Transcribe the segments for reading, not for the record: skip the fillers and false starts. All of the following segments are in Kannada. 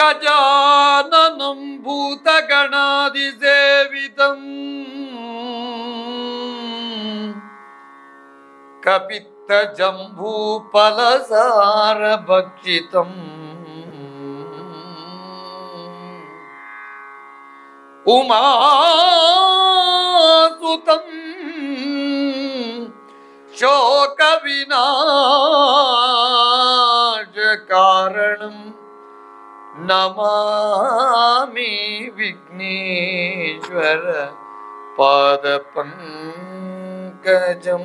ಗಜಾನನಂ ಭೂತಗಣಾದಿಸೇವಿತಂ ಕಪಿತ್ತ ಜಂಬೂಫಲಸಾರ ಭಕ್ಷಿತಂ ಉಮಾಸುತಂ ಶೋಕ ವಿನಾಶ ಕಾರಣಂ ನಮಾಮಿ ವಿಘ್ನೇಶ್ವರ ಪಾದ ಪಂಕಜಂ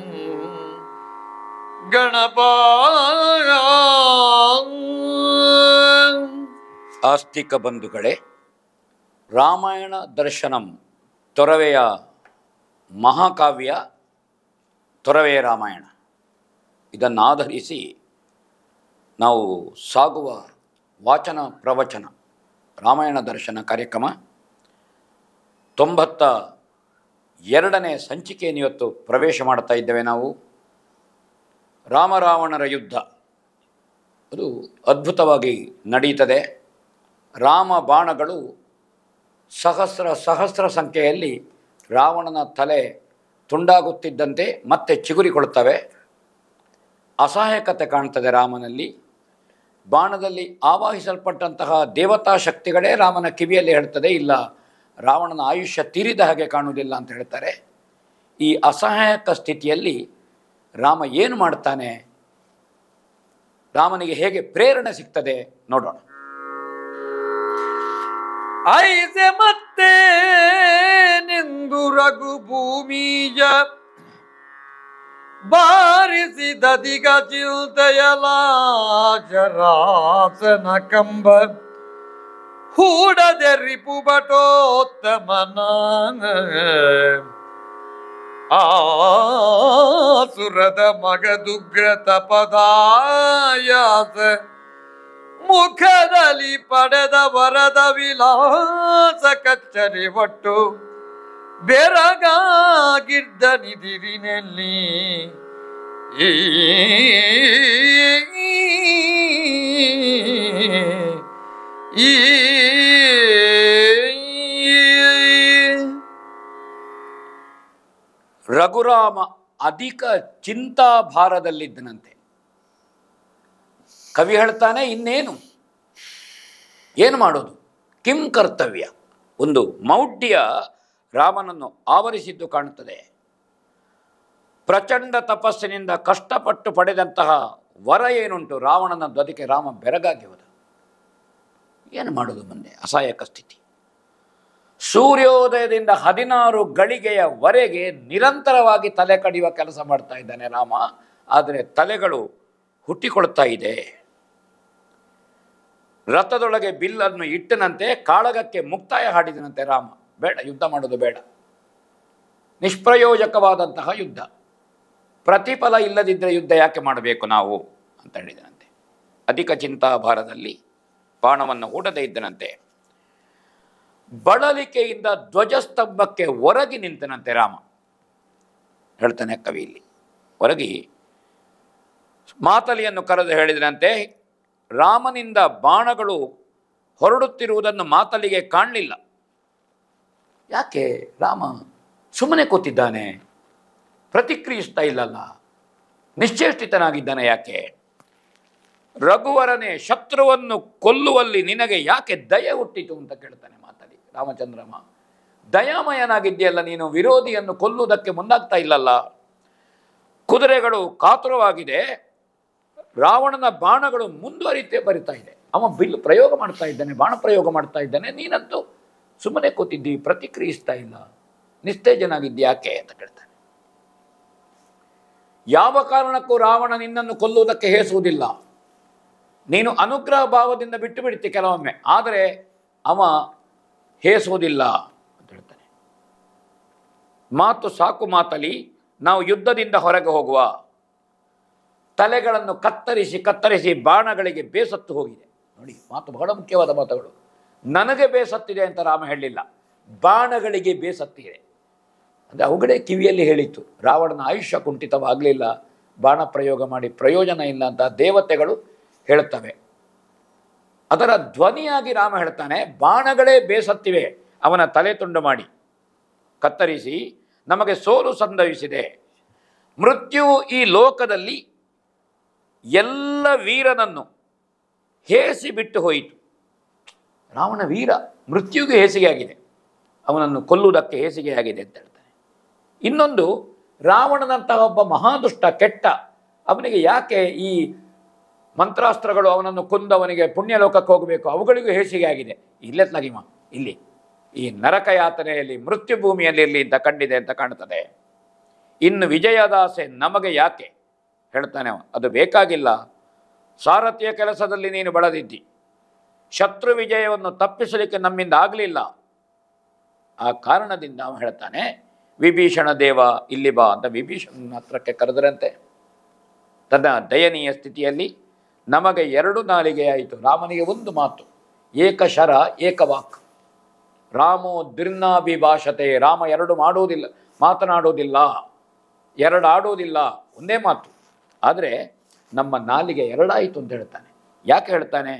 ಗಣಪಾಯ. ಆಸ್ತಿಕ ಬಂಧುಗಳೇ, ರಾಮಾಯಣ ದರ್ಶನಂ ತೊರವೆಯ ಮಹಾಕಾವ್ಯ ತೊರವೆಯ ರಾಮಾಯಣ ಇದನ್ನಾಧರಿಸಿ ನಾವು ಸಾಗುವ ವಾಚನ ಪ್ರವಚನ ರಾಮಾಯಣ ದರ್ಶನ ಕಾರ್ಯಕ್ರಮ 92ನೇ ಸಂಚಿಕೆಯನ್ನು ಇವತ್ತು ಪ್ರವೇಶ ಮಾಡ್ತಾ ಇದ್ದೇವೆ. ನಾವು ರಾಮರಾವಣರ ಯುದ್ಧ ಅದು ಅದ್ಭುತವಾಗಿ ನಡೀತದೆ. ರಾಮ ಬಾಣಗಳು ಸಹಸ್ರ ಸಂಖ್ಯೆಯಲ್ಲಿ ರಾವಣನ ತಲೆ ತುಂಡಾಗುತ್ತಿದ್ದಂತೆ ಮತ್ತೆ ಚಿಗುರಿಕೊಳ್ಳುತ್ತವೆ. ಅಸಹಾಯಕತೆ ಕಾಣ್ತದೆ ರಾಮನಲ್ಲಿ. ಬಾಣದಲ್ಲಿ ಆವಾಹಿಸಲ್ಪಟ್ಟಂತಹ ದೇವತಾ ಶಕ್ತಿಗಳೇ ರಾಮನ ಕಿವಿಯಲ್ಲಿ ಹೇಳ್ತದೆ, ಇಲ್ಲ ರಾವಣನ ಆಯುಷ್ಯ ತೀರಿದ ಹಾಗೆ ಕಾಣುವುದಿಲ್ಲ ಅಂತ ಹೇಳ್ತಾರೆ. ಈ ಅಸಹಾಯಕ ಸ್ಥಿತಿಯಲ್ಲಿ ರಾಮ ಏನು ಮಾಡ್ತಾನೆ, ರಾಮನಿಗೆ ಹೇಗೆ ಪ್ರೇರಣೆ ಸಿಗ್ತದೆ ನೋಡೋಣ. ಐಸೆ ಮತ್ತೆ ನಿಂದು ರಘುಭೂಮಿಯ ಬಾರಿಸಿದದಿಗ ಚಿಲ್ತೆಯಲಾಶರಾಸನ ಕಂಬ ಹೂಡದೆ ರಿಪುಬಟೋತ್ತಮನ ಆಸುರದ ಮಗದುಗ್ರತ ಪದಾಯಾಸ ಮುಖದಲ್ಲಿ ಪಡೆದ ವರದ ವಿಲಾಸ ಕಚ್ಚರಿ ಒಟ್ಟು ಬೆರಗಾಗಿದ್ದ ನಿದಿರಿನಲ್ಲಿ ಈ ರಘುರಾಮ ಅಧಿಕ ಚಿಂತಾಭಾರದಲ್ಲಿದ್ದನಂತೆ. ಕವಿ ಹೇಳ್ತಾನೆ, ಇನ್ನೇನು ಏನು ಮಾಡೋದು, ಕಿಂ ಕರ್ತವ್ಯ. ಒಂದು ಮೌಢ್ಯ ರಾಮನನ್ನು ಆವರಿಸಿದ್ದು ಕಾಣುತ್ತದೆ. ಪ್ರಚಂಡ ತಪಸ್ಸಿನಿಂದ ಕಷ್ಟಪಟ್ಟು ಪಡೆದಂತಹ ವರ ಏನುಂಟು ರಾವಣನದ್ದು, ಅದಕ್ಕೆ ರಾಮ ಬೆರಗಾಗಿ ಹೋದ. ಏನು ಮಾಡೋದು ಮುಂದೆ, ಅಸಹಾಯಕ ಸ್ಥಿತಿ. ಸೂರ್ಯೋದಯದಿಂದ 16 ಗಳಿಗೆಯವರೆಗೆ ನಿರಂತರವಾಗಿ ತಲೆ ಕಡಿಯುವ ಕೆಲಸ ಮಾಡ್ತಾ ಇದ್ದಾನೆ ರಾಮ. ಆದರೆ ತಲೆಗಳು ಹುಟ್ಟಿಕೊಳ್ತಾ ಇದೆ. ರಥದೊಳಗೆ ಬಿಲ್ಲನ್ನು ಇಟ್ಟನಂತೆ ಕಾಳಗಕ್ಕೆ ಮುಕ್ತಾಯ ಹಾಡಿದನಂತೆ ರಾಮ. ಬೇಡ, ಯುದ್ಧ ಮಾಡೋದು ಬೇಡ, ನಿಷ್ಪ್ರಯೋಜಕವಾದಂತಹ ಯುದ್ಧ, ಪ್ರತಿಫಲ ಇಲ್ಲದಿದ್ದರೆ ಯುದ್ಧ ಯಾಕೆ ಮಾಡಬೇಕು ನಾವು ಅಂತ ಹೇಳಿದನಂತೆ. ಅಧಿಕ ಚಿಂತಾಭಾರದಲ್ಲಿ ಬಾಣವನ್ನು ಹೂಡದೇ ಇದ್ದನಂತೆ. ಬಳಲಿಕೆಯಿಂದ ಧ್ವಜಸ್ತಂಭಕ್ಕೆ ಒರಗಿ ನಿಂತನಂತೆ ರಾಮ. ಹೇಳ್ತಾನೆ ಕವಿ ಇಲ್ಲಿ, ಒರಗಿ ಮಾತಲಿಯನ್ನು ಕರೆದು ಹೇಳಿದನಂತೆ, ರಾಮನಿಂದ ಬಾಣಗಳು ಹೊರಡುತ್ತಿರುವುದನ್ನು ಮಾತಲಿಗೆ ಕಾಣಲಿಲ್ಲ. ಯಾಕೆ ರಾಮ ಸುಮ್ಮನೆ ಕೂತಿದ್ದಾನೆ, ಪ್ರತಿಕ್ರಿಯಿಸ್ತಾ ಇಲ್ಲಲ್ಲ, ನಿಶ್ಚೇಷ್ಟಿತನಾಗಿದ್ದಾನೆ ಯಾಕೆ? ರಘುವರನೇ, ಶತ್ರುವನ್ನು ಕೊಲ್ಲುವಲ್ಲಿ ನಿನಗೆ ಯಾಕೆ ದಯೆ ಹುಟ್ಟಿತು ಅಂತ ಕೇಳ್ತಾನೆ ಮಾತಲಿ. ರಾಮಚಂದ್ರಮ, ದಯಾಮಯನಾಗಿದೆಯಲ್ಲ ನೀನು, ವಿರೋಧಿಯನ್ನು ಕೊಲ್ಲುವುದಕ್ಕೆ ಮುಂದಾಗ್ತಾ ಇಲ್ಲಲ್ಲ. ಕುದುರೆಗಳು ಕಾತುರವಾಗಿದೆ, ರಾವಣನ ಬಾಣಗಳು ಮುಂದುವರಿತೇ ಬರಿತಾ ಇದೆ, ಅವ ಬಿಲ್ಲು ಪ್ರಯೋಗ ಮಾಡ್ತಾ ಇದ್ದಾನೆ, ಬಾಣ ಪ್ರಯೋಗ ಮಾಡ್ತಾ ಇದ್ದಾನೆ, ನೀನಂತೂ ಸುಮ್ಮನೆ ಕೂತಿದ್ದೀವಿ, ಪ್ರತಿಕ್ರಿಯಿಸ್ತಾ ಇಲ್ಲ, ನಿಸ್ತೇಜನಾಗಿದ್ಯಾಕೆ ಅಂತ ಕೇಳ್ತಾನೆ. ಯಾವ ಕಾರಣಕ್ಕೂ ರಾವಣ ನಿನ್ನನ್ನು ಕೊಲ್ಲುವುದಕ್ಕೆ ಹೇಸುವುದಿಲ್ಲ, ನೀನು ಅನುಗ್ರಹ ಭಾವದಿಂದ ಬಿಟ್ಟು ಬಿಡ್ತಿ ಕೆಲವೊಮ್ಮೆ, ಆದರೆ ಅವ ಹೇಸುವುದಿಲ್ಲ ಅಂತ ಹೇಳ್ತಾನೆ. ಮಾತು ಸಾಕು ಮಾತಲಿ, ನಾವು ಯುದ್ಧದಿಂದ ಹೊರಗೆ ಹೋಗುವ. ತಲೆಗಳನ್ನು ಕತ್ತರಿಸಿ ಬಾಣಗಳಿಗೆ ಬೇಸತ್ತು ಹೋಗಿದೆ. ನೋಡಿ, ಮಾತು ಬಹಳ ಮುಖ್ಯವಾದ ಮಾತುಗಳು. ನನಗೆ ಬೇಸತ್ತಿದೆ ಅಂತ ರಾಮ ಹೇಳಲಿಲ್ಲ, ಬಾಣಗಳಿಗೆ ಬೇಸತ್ತಿದೆ ಅಂದರೆ ಅವುಗಳೇ ಕಿವಿಯಲ್ಲಿ ಹೇಳಿತ್ತು. ರಾವಣನ ಆಯುಷ್ಯ ಕುಂಠಿತವಾಗಲಿಲ್ಲ, ಬಾಣ ಪ್ರಯೋಗ ಮಾಡಿ ಪ್ರಯೋಜನ ಇಲ್ಲ ಅಂತ ದೇವತೆಗಳು ಹೇಳುತ್ತವೆ. ಅದರ ಧ್ವನಿಯಾಗಿ ರಾಮ ಹೇಳ್ತಾನೆ, ಬಾಣಗಳೇ ಬೇಸತ್ತಿವೆ ಅವನ ತಲೆ ತುಂಡು ಮಾಡಿ ಕತ್ತರಿಸಿ, ನಮಗೆ ಸೋಲು ಸಂಭವಿಸಿದೆ. ಮೃತ್ಯು ಈ ಲೋಕದಲ್ಲಿ ಎಲ್ಲ ವೀರನನ್ನು ಹೇಸಿ ಬಿಟ್ಟು ಹೋಯಿತು. ರಾವಣ ವೀರ, ಮೃತ್ಯುಗೆ ಹೇಸಿಗೆ ಆಗಿದೆ, ಅವನನ್ನು ಕೊಲ್ಲುವುದಕ್ಕೆ ಹೇಸಿಗೆ ಆಗಿದೆ ಅಂತ ಹೇಳ್ತಾನೆ. ಇನ್ನೊಂದು, ರಾವಣನಂತಹ ಒಬ್ಬ ಮಹಾದುಷ್ಟ ಕೆಟ್ಟ, ಅವನಿಗೆ ಯಾಕೆ ಈ ಮಂತ್ರಾಸ್ತ್ರಗಳು ಅವನನ್ನು ಕೊಂದವನಿಗೆ ಪುಣ್ಯಲೋಕಕ್ಕೆ ಹೋಗಬೇಕು, ಅವುಗಳಿಗೂ ಹೇಸಿಗೆ ಆಗಿದೆ. ಇಲ್ಲೆತ್ಲಾಗಿಮ ಇಲ್ಲಿ ಈ ನರಕ ಯಾತನೆಯಲ್ಲಿ ಮೃತ್ಯು ಭೂಮಿಯಲ್ಲಿ ಇರಲಿ ಅಂತ ಕಂಡಿದೆ ಅಂತ ಕಾಣ್ತದೆ. ಇನ್ನು ವಿಜಯದಾಸೆ ನಮಗೆ ಯಾಕೆ ಹೇಳ್ತಾನೆ, ಅದು ಬೇಕಾಗಿಲ್ಲ. ಸಾರಥಿಯ ಕೆಲಸದಲ್ಲಿ ನೀನು ಬಳದಿದ್ದಿ, ಶತ್ರು ವಿಜಯವನ್ನು ತಪ್ಪಿಸಲಿಕ್ಕೆ ನಮ್ಮಿಂದ ಆಗಲಿಲ್ಲ. ಆ ಕಾರಣದಿಂದ ಅವನು ಹೇಳ್ತಾನೆ, ವಿಭೀಷಣ ದೇವ ಇಲ್ಲಿ ಬಾ ಅಂತ ವಿಭೀಷಣನ ಹತ್ರಕ್ಕೆ ಕರೆದರಂತೆ. ತನ್ನ ದಯನೀಯ ಸ್ಥಿತಿಯಲ್ಲಿ ನಮಗೆ 2 ನಾಲಿಗೆ ಆಯಿತು, ರಾಮನಿಗೆ 1 ಮಾತು, ಏಕಶರ ಏಕವಾಕ್. ರಾಮೋ ದ್ವಿರ್ನಾಭಿಭಾಷತೆ, ರಾಮ 2 ಮಾತನಾಡುವುದಿಲ್ಲ, 2 ಆಡುವುದಿಲ್ಲ, ಒಂದೇ ಮಾತು. ಆದರೆ ನಮ್ಮ ನಾಲಿಗೆ 2 ಆಯಿತು ಅಂತ ಹೇಳ್ತಾನೆ. ಯಾಕೆ ಹೇಳ್ತಾನೆ?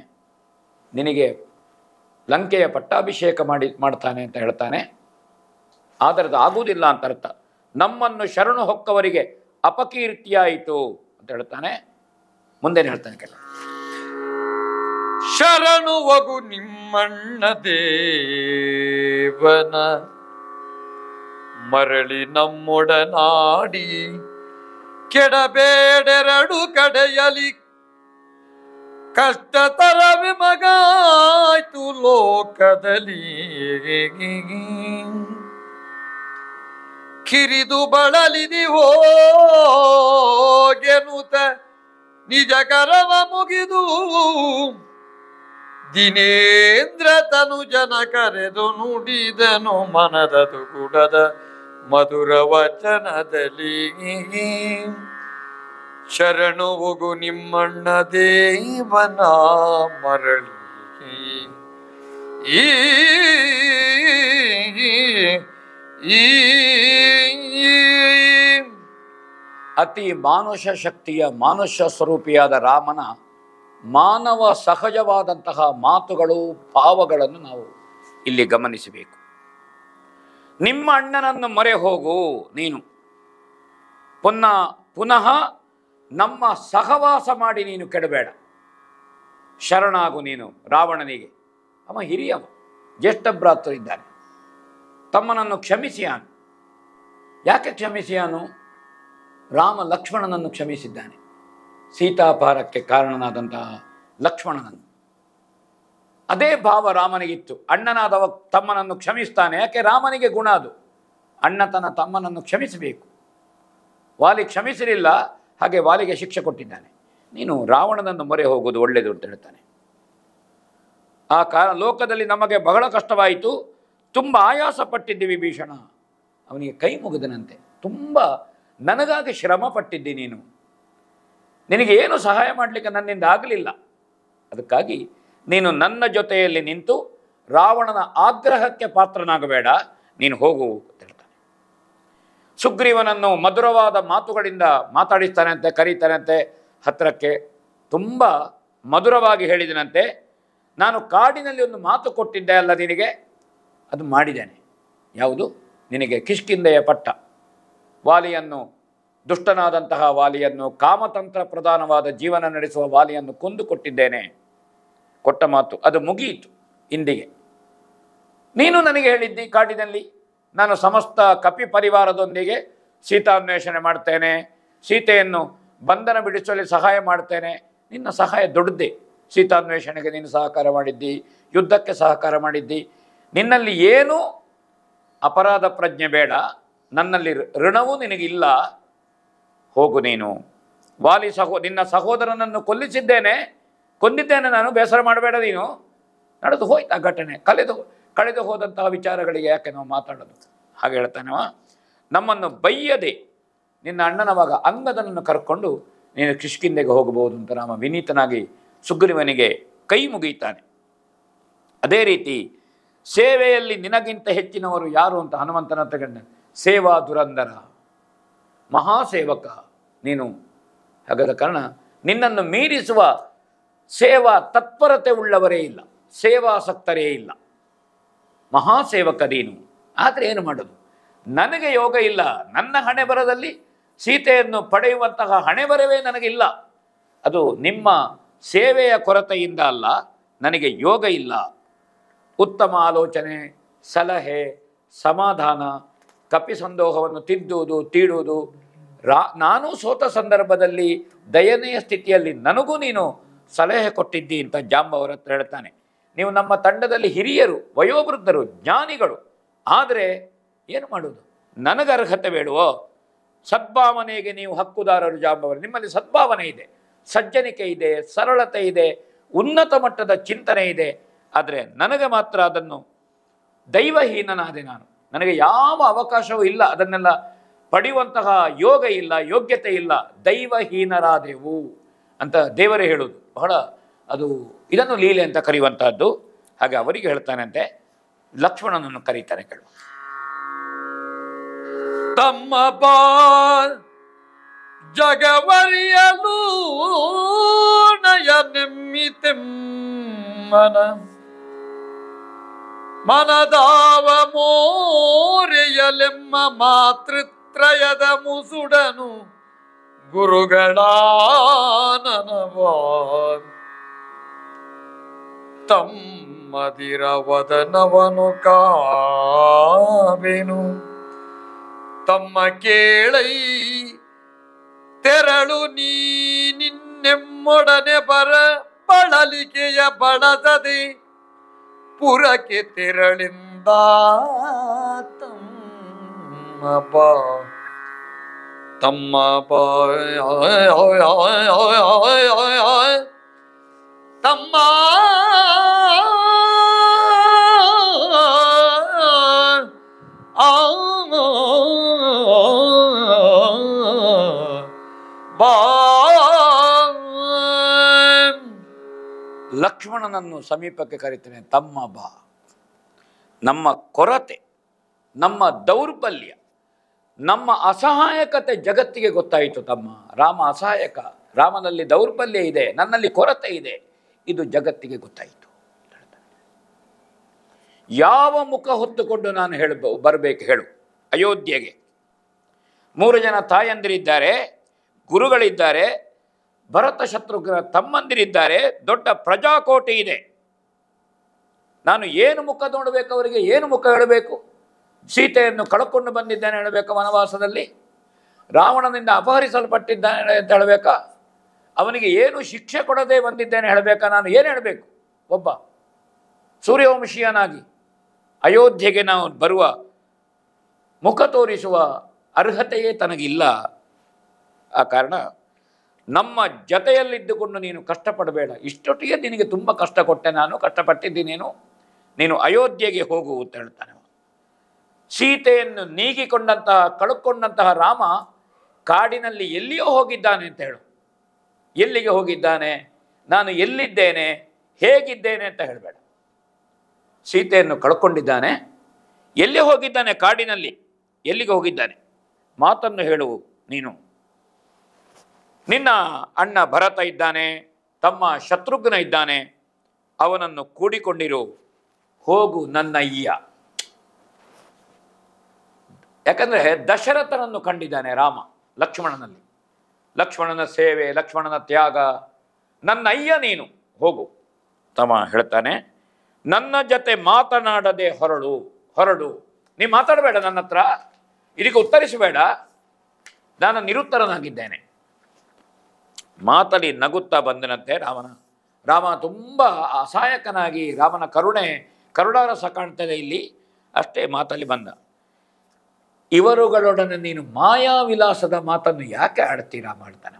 ನಿನಗೆ ಲಂಕೆಯ ಪಟ್ಟಾಭಿಷೇಕ ಮಾಡ್ತಾನೆ ಅಂತ ಹೇಳ್ತಾನೆ. ಆದರೆ ಅದು ಆಗುವುದಿಲ್ಲ ಅಂತ ಅರ್ಥ. ನಮ್ಮನ್ನು ಶರಣು ಹೊಕ್ಕವರಿಗೆ ಅಪಕೀರ್ತಿಯಾಯಿತು ಅಂತ ಹೇಳ್ತಾನೆ. ಮುಂದೇನು ಹೇಳ್ತಾನೆ ಕೆಲ, ಶರಣು ವಗು ನಿಮ್ಮಣ್ಣ ದೇವನ ಮರಳಿ ನಮ್ಮೊಡನಾಡಿ ಕೆಡಬೇಡೆರಡು ಕಡೆಯಲಿ ಕಷ್ಟತರವೇ ಮಗಾಯ್ತು ಲೋಕದಲ್ಲಿ ಕಿರಿದು ಬಳಲಿದಿ ಹೋಗೆನುತ ನಿಜ ಕರವ ಮುಗಿದು ದಿನೇಂದ್ರ ತನು ಜನ ಕರೆದು ನುಡಿದನು ಮನದದು ಗುಡದ ಮಧುರ ವಚನದಲ್ಲಿ ಶರಣು ಹೋಗು ನಿಮ್ಮಣ್ಣ ದೇವನ ಮರಳಿ ಅತಿ ಮಾನುಷ ಶಕ್ತಿಯ ಮಾನುಷ್ಯ ಸ್ವರೂಪಿಯಾದ ರಾಮನ ಮಾನವ ಸಹಜವಾದಂತಹ ಮಾತುಗಳು ಭಾವಗಳನ್ನು ನಾವು ಇಲ್ಲಿ ಗಮನಿಸಬೇಕು. ನಿಮ್ಮ ಅಣ್ಣನನ್ನು ಮೊರೆ ಹೋಗು ನೀನು, ಪುನಃ ನಮ್ಮ ಸಹವಾಸ ಮಾಡಿ ನೀನು ಕೆಡಬೇಡ, ಶರಣಾಗು ನೀನು ರಾವಣನಿಗೆ. ಅವ ಹಿರಿಯವ, ಜ್ಯೇಷ್ಠ ಭ್ರಾತೃ ಇದ್ದಾನೆ, ತಮ್ಮನನ್ನು ಕ್ಷಮಿಸಿಯಾನು. ಯಾಕೆ ಕ್ಷಮಿಸಿಯಾನು? ರಾಮ ಲಕ್ಷ್ಮಣನನ್ನು ಕ್ಷಮಿಸಿದ್ದಾನೆ, ಸೀತಾಪಹಾರಕ್ಕೆ ಕಾರಣನಾದಂತಹ ಲಕ್ಷ್ಮಣನನ್ನು. ಅದೇ ಭಾವ ರಾಮನಿಗಿತ್ತು. ಅಣ್ಣನಾದವ ತಮ್ಮನನ್ನು ಕ್ಷಮಿಸ್ತಾನೆ. ಯಾಕೆ? ರಾಮನಿಗೆ ಗುಣ ಅದು, ಅಣ್ಣತನ ತಮ್ಮನನ್ನು ಕ್ಷಮಿಸಬೇಕು. ವಾಲಿ ಕ್ಷಮಿಸಲಿಲ್ಲ, ಹಾಗೆ ವಾಲಿಗೆ ಶಿಕ್ಷೆ ಕೊಟ್ಟಿದ್ದಾನೆ. ನೀನು ರಾವಣನನ್ನು ಮೊರೆ ಹೋಗುವುದು ಒಳ್ಳೆಯದು ಅಂತ ಹೇಳ್ತಾನೆ. ಆ ಲೋಕದಲ್ಲಿ ನಮಗೆ ಬಹಳ ಕಷ್ಟವಾಯಿತು, ತುಂಬ ಆಯಾಸ ಪಟ್ಟಿದ್ದೆ ವಿಭೀಷಣ. ಅವನಿಗೆ ಕೈ ಮುಗಿದನಂತೆ. ತುಂಬ ನನಗಾಗಿ ಶ್ರಮ ಪಟ್ಟಿದ್ದಿ ನೀನು, ನಿನಗೆ ಏನು ಸಹಾಯ ಮಾಡಲಿಕ್ಕೆ ನನ್ನಿಂದ ಆಗಲಿಲ್ಲ. ಅದಕ್ಕಾಗಿ ನೀನು ನನ್ನ ಜೊತೆಯಲ್ಲಿ ನಿಂತು ರಾವಣನ ಆಗ್ರಹಕ್ಕೆ ಪಾತ್ರನಾಗಬೇಡ, ನೀನು ಹೋಗು ಅಂತ ಹೇಳ್ತಾನೆ. ಸುಗ್ರೀವನನ್ನು ಮಧುರವಾದ ಮಾತುಗಳಿಂದ ಮಾತಾಡಿಸ್ತಾನಂತೆ, ಕರೀತಾನಂತೆ ಹತ್ತಿರಕ್ಕೆ. ತುಂಬ ಮಧುರವಾಗಿ ಹೇಳಿದನಂತೆ, ನಾನು ಕಾಡಿನಲ್ಲಿ ಒಂದು ಮಾತು ಕೊಟ್ಟಿದ್ದೆ ಅಲ್ಲ ನಿನಗೆ, ಅದು ಮಾಡಿದ್ದೇನೆ. ಯಾವುದು? ನಿನಗೆ ಕಿಷ್ಕಿಂಧೆಯ ಪಟ್ಟ, ವಾಲಿಯನ್ನು, ದುಷ್ಟನಾದಂತಹ ವಾಲಿಯನ್ನು, ಕಾಮತಂತ್ರ ಪ್ರಧಾನವಾದ ಜೀವನ ನಡೆಸುವ ವಾಲಿಯನ್ನು ಕೊಂದು ಕೊಟ್ಟಿದ್ದೇನೆ. ಕೊಟ್ಟ ಮಾತು ಅದು ಮುಗಿಯಿತು ಇಂದಿಗೆ. ನೀನು ನನಗೆ ಹೇಳಿದ್ದಿ ಕಾಡಿನಲ್ಲಿ ನಾನು ಸಮಸ್ತ ಕಪಿ ಪರಿವಾರದೊಂದಿಗೆ ಸೀತಾನ್ವೇಷಣೆ ಮಾಡ್ತೇನೆ, ಸೀತೆಯನ್ನು ಬಂಧನ ಬಿಡಿಸುವಲ್ಲಿ ಸಹಾಯ ಮಾಡ್ತೇನೆ. ನಿನ್ನ ಸಹಾಯ ದೊಡ್ಡದೇ. ಸೀತಾನ್ವೇಷಣೆಗೆ ನೀನು ಸಹಕಾರ ಮಾಡಿದ್ದಿ, ಯುದ್ಧಕ್ಕೆ ಸಹಕಾರ ಮಾಡಿದ್ದಿ. ನಿನ್ನಲ್ಲಿ ಏನೂ ಅಪರಾಧ ಪ್ರಜ್ಞೆ ಬೇಡ, ನನ್ನಲ್ಲಿ ಋಣವೂ ನಿನಗಿಲ್ಲ. ಹೋಗು ನೀನು. ವಾಲಿ ನಿನ್ನ ಸಹೋದರನನ್ನು ಕೊಂದಿದ್ದೇನೆ ನಾನು, ಬೇಸರ ಮಾಡಬೇಡ ನೀನು. ನಡೆದು ಹೋಯ್ತು ಆ ಘಟನೆ, ಕಳೆದು ಹೋದಂತಹ ವಿಚಾರಗಳಿಗೆ ಯಾಕೆ ನಾವು ಮಾತಾಡೋದು? ಹಾಗೆ ಹೇಳ್ತಾನವ, ನಮ್ಮನ್ನು ಬೈಯದೆ ನಿನ್ನ ಅಣ್ಣನವಾಗ ಅಂಗದನನ್ನು ಕರ್ಕೊಂಡು ನೀನು ಕಿಷ್ಕಿಂಧೆಗೆ ಹೋಗಬಹುದು ಅಂತ ರಾಮ ವಿನೀತನಾಗಿ ಸುಗ್ರೀವನಿಗೆ ಕೈ ಮುಗಿಯುತ್ತಾನೆ. ಅದೇ ರೀತಿ ಸೇವೆಯಲ್ಲಿ ನಿನಗಿಂತ ಹೆಚ್ಚಿನವರು ಯಾರು ಅಂತ ಹನುಮಂತನ ತಗೊಂಡ ಸೇವಾ ದುರಂದರ, ಮಹಾಸೇವಕ ನೀನು. ಹಾಗಾದ ಕಾರಣ ನಿನ್ನನ್ನು ಮೀರಿಸುವ ಸೇವಾ ತತ್ಪರತೆ ಉಳ್ಳವರೇ ಇಲ್ಲ, ಸೇವಾಸಕ್ತರೇ ಇಲ್ಲ. ಮಹಾಸೇವಕ ನೀನು. ಆದರೆ ಏನು ಮಾಡೋದು, ನನಗೆ ಯೋಗ ಇಲ್ಲ. ನನ್ನ ಹಣೆ ಬರದಲ್ಲಿ ಸೀತೆಯನ್ನು ಪಡೆಯುವಂತಹ ಹಣೆ ಬರವೇ ನನಗಿಲ್ಲ. ಅದು ನಿಮ್ಮ ಸೇವೆಯ ಕೊರತೆಯಿಂದ ಅಲ್ಲ, ನನಗೆ ಯೋಗ ಇಲ್ಲ. ಉತ್ತಮ ಆಲೋಚನೆ, ಸಲಹೆ, ಸಮಾಧಾನ, ಕಪಿಸಂದೋಹವನ್ನು ತಿದ್ದುವುದು, ತೀಡುವುದು. ನಾನು ಸೋತ ಸಂದರ್ಭದಲ್ಲಿ ದಯನೀಯ ಸ್ಥಿತಿಯಲ್ಲಿ ನನಗೂ ನೀನು ಸಲಹೆ ಕೊಟ್ಟಿದ್ದಿ ಅಂತ ಜಾಂಬವರ ಹತ್ರ ಹೇಳ್ತಾನೆ. ನೀವು ನಮ್ಮ ತಂಡದಲ್ಲಿ ಹಿರಿಯರು, ವಯೋವೃದ್ಧರು, ಜ್ಞಾನಿಗಳು. ಆದರೆ ಏನು ಮಾಡೋದು, ನನಗೆ ಅರ್ಹತೆ ಬೇಡವೋ? ಸದ್ಭಾವನೆಗೆ ನೀವು ಹಕ್ಕುದಾರರು ಜಾಂಬವರು. ನಿಮ್ಮಲ್ಲಿ ಸದ್ಭಾವನೆ ಇದೆ, ಸಜ್ಜನಿಕೆ ಇದೆ, ಸರಳತೆ ಇದೆ, ಉನ್ನತ ಮಟ್ಟದ ಚಿಂತನೆ ಇದೆ. ಆದರೆ ನನಗೆ ಮಾತ್ರ ಅದನ್ನು ದೈವಹೀನನಾದೆ ನಾನು. ನನಗೆ ಯಾವ ಅವಕಾಶವೂ ಇಲ್ಲ, ಅದನ್ನೆಲ್ಲ ಪಡೆಯುವಂತಹ ಯೋಗ ಇಲ್ಲ, ಯೋಗ್ಯತೆ ಇಲ್ಲ. ದೈವಹೀನರಾದೆವು ಅಂತ ದೇವರೇ ಹೇಳುವುದು. ಬಹಳ ಅದು ಇದನ್ನು ಲೀಲೆ ಅಂತ ಕರೆಯುವಂತಹದ್ದು. ಹಾಗೆ ಅವರಿಗೆ ಹೇಳ್ತಾನಂತೆ, ಲಕ್ಷ್ಮಣನನ್ನು ಕರೀತಾನೆ ಕೇಳು. ತಮ್ಮ ಬಾ ಜಗವರಿಯಲು ನಯನೆಮ್ಮಿತೆಮ್ಮನ ಮನದಾವ ಮೋರೆಯಲೆಮ್ಮ ಮಾತೃತ್ರಯದ ಮುಸುಡನು ಗುರುಗಳಾನನವಾ ತಮ್ಮದಿರವದನವನು ಕಾವೆನು ತಮ್ಮ ಕೇಳೈ ತೆರಳು ನೀ ನಿನ್ನೆಮ್ಮೊಡನೆ ಬರ ಬಳಲಿಕೆಯ ಬಳಸದೆ ಪುರಕ್ಕೆ ತೆರಳಿಂದ ತಮ್ಮ ಬಾ ತಮ್ಮ ಬಾ ತಮ್ಮ ಲಕ್ಷ್ಮಣನನ್ನು ಸಮೀಪಕ್ಕೆ ಕರೀತಾನೆ. ತಮ್ಮ ಬಾ. ನಮ್ಮ ಕೊರತೆ, ನಮ್ಮ ದೌರ್ಬಲ್ಯ, ನಮ್ಮ ಅಸಹಾಯಕತೆ ಜಗತ್ತಿಗೆ ಗೊತ್ತಾಯಿತು. ತಮ್ಮ ರಾಮ ಅಸಹಾಯಕ, ರಾಮನಲ್ಲಿ ದೌರ್ಬಲ್ಯ ಇದೆ, ನನ್ನಲ್ಲಿ ಕೊರತೆ ಇದೆ, ಇದು ಜಗತ್ತಿಗೆ ಗೊತ್ತಾಯಿತು. ಯಾವ ಮುಖ ಹೊತ್ತುಕೊಂಡು ನಾನು ಬರಬೇಕು ಹೇಳು? ಅಯೋಧ್ಯೆಗೆ 3 ಜನ ತಾಯಂದಿರಿದ್ದಾರೆ, ಗುರುಗಳಿದ್ದಾರೆ, ಭರತ ಶತ್ರುಘ್ನ ತಮ್ಮಂದಿರಿದ್ದಾರೆ, ದೊಡ್ಡ ಪ್ರಜಾಕೋಟಿ ಇದೆ. ನಾನು ಏನು ಮುಖ ನೋಡಬೇಕು ಅವರಿಗೆ? ಏನು ಮುಖ ಹೇಳಬೇಕು? ಸೀತೆಯನ್ನು ಕಳ್ಕೊಂಡು ಬಂದಿದ್ದೇನೆ ಹೇಳಬೇಕಾ? ವನವಾಸದಲ್ಲಿ ರಾವಣನಿಂದ ಅಪಹರಿಸಲ್ಪಟ್ಟಿದ್ದಾನೆ ಅಂತ ಹೇಳಬೇಕಾ? ಅವನಿಗೆ ಏನು ಶಿಕ್ಷೆ ಕೊಡದೆ ಬಂದಿದ್ದೇನೆ ಹೇಳಬೇಕಾ? ನಾನು ಏನು ಹೇಳಬೇಕು? ಒಬ್ಬ ಸೂರ್ಯವಂಶೀಯನಾಗಿ ಅಯೋಧ್ಯೆಗೆ ನಾವು ಬರುವ ಮುಖ ತೋರಿಸುವ ಅರ್ಹತೆಯೇ ತನಗಿಲ್ಲ. ಆ ಕಾರಣ ನಮ್ಮ ಜತೆಯಲ್ಲಿದ್ದುಕೊಂಡು ನೀನು ಕಷ್ಟಪಡಬೇಡ. ಇಷ್ಟೊಟ್ಟಿಗೆ ನಿನಗೆ ತುಂಬ ಕಷ್ಟ ಕೊಟ್ಟೆ, ನಾನು ಕಷ್ಟಪಟ್ಟಿದ್ದೀನೇನು, ನೀನು ಅಯೋಧ್ಯೆಗೆ ಹೋಗು ಅಂತ ಹೇಳ್ತಾನೆ. ಸೀತೆಯನ್ನು ನೀಗಿಕೊಂಡಂತಹ ಕಳ್ಕೊಂಡಂತಹ ರಾಮ ಕಾಡಿನಲ್ಲಿ ಎಲ್ಲಿಯೋ ಹೋಗಿದ್ದಾನೆ ಅಂತ ಹೇಳು. ಎಲ್ಲಿಗೆ ಹೋಗಿದ್ದಾನೆ, ನಾನು ಎಲ್ಲಿದ್ದೇನೆ, ಹೇಗಿದ್ದೇನೆ ಅಂತ ಹೇಳಬೇಡ. ಸೀತೆಯನ್ನು ಕಳ್ಕೊಂಡಿದ್ದಾನೆ, ಎಲ್ಲಿ ಹೋಗಿದ್ದಾನೆ, ಕಾಡಿನಲ್ಲಿ ಎಲ್ಲಿಗೆ ಹೋಗಿದ್ದಾನೆ, ಮಾತನ್ನು ಹೇಳು ನೀನು. ನಿನ್ನ ಅಣ್ಣ ಭರತ ಇದ್ದಾನೆ, ತಮ್ಮ ಶತ್ರುಘ್ನ ಇದ್ದಾನೆ, ಅವನನ್ನು ಕೂಡಿಕೊಂಡಿರು, ಹೋಗು ನನ್ನ ಅಯ್ಯ. ಯಾಕಂದರೆ ದಶರಥನನ್ನು ಕಂಡಿದ್ದಾನೆ ರಾಮ ಲಕ್ಷ್ಮಣನಲ್ಲಿ. ಲಕ್ಷ್ಮಣನ ಸೇವೆ, ಲಕ್ಷ್ಮಣನ ತ್ಯಾಗ. ನನ್ನ ಅಯ್ಯ ನೀನು, ಹೋಗು. ತಮ್ಮ ಹೇಳ್ತಾನೆ, ನನ್ನ ಜೊತೆ ಮಾತನಾಡದೆ ಹೊರಡು. ನೀ ಮಾತಾಡಬೇಡ ನನ್ನ ಹತ್ರ, ಇದಕ್ಕೆ ಉತ್ತರಿಸಬೇಡ, ನಾನು ನಿರುತ್ತರನಾಗಿದ್ದೇನೆ. ಮಾತಲಿ ನಗುತ್ತಾ ಬಂದನಂತೆ ರಾಮ ತುಂಬ ಅಸಹಾಯಕನಾಗಿ, ರಾಮನ ಕರುಣಾರಸ ಕಾಣ್ತದೆ ಇಲ್ಲಿ. ಅಷ್ಟೇ ಮಾತಲ್ಲಿ ಬಂದ. ಇವರುಗಳೊಡನೆ ನೀನು ಮಾಯಾವಿಲಾಸದ ಮಾತನ್ನು ಯಾಕೆ ಆಡ್ತೀರಾ ಮಾಡ್ತಾನೆ.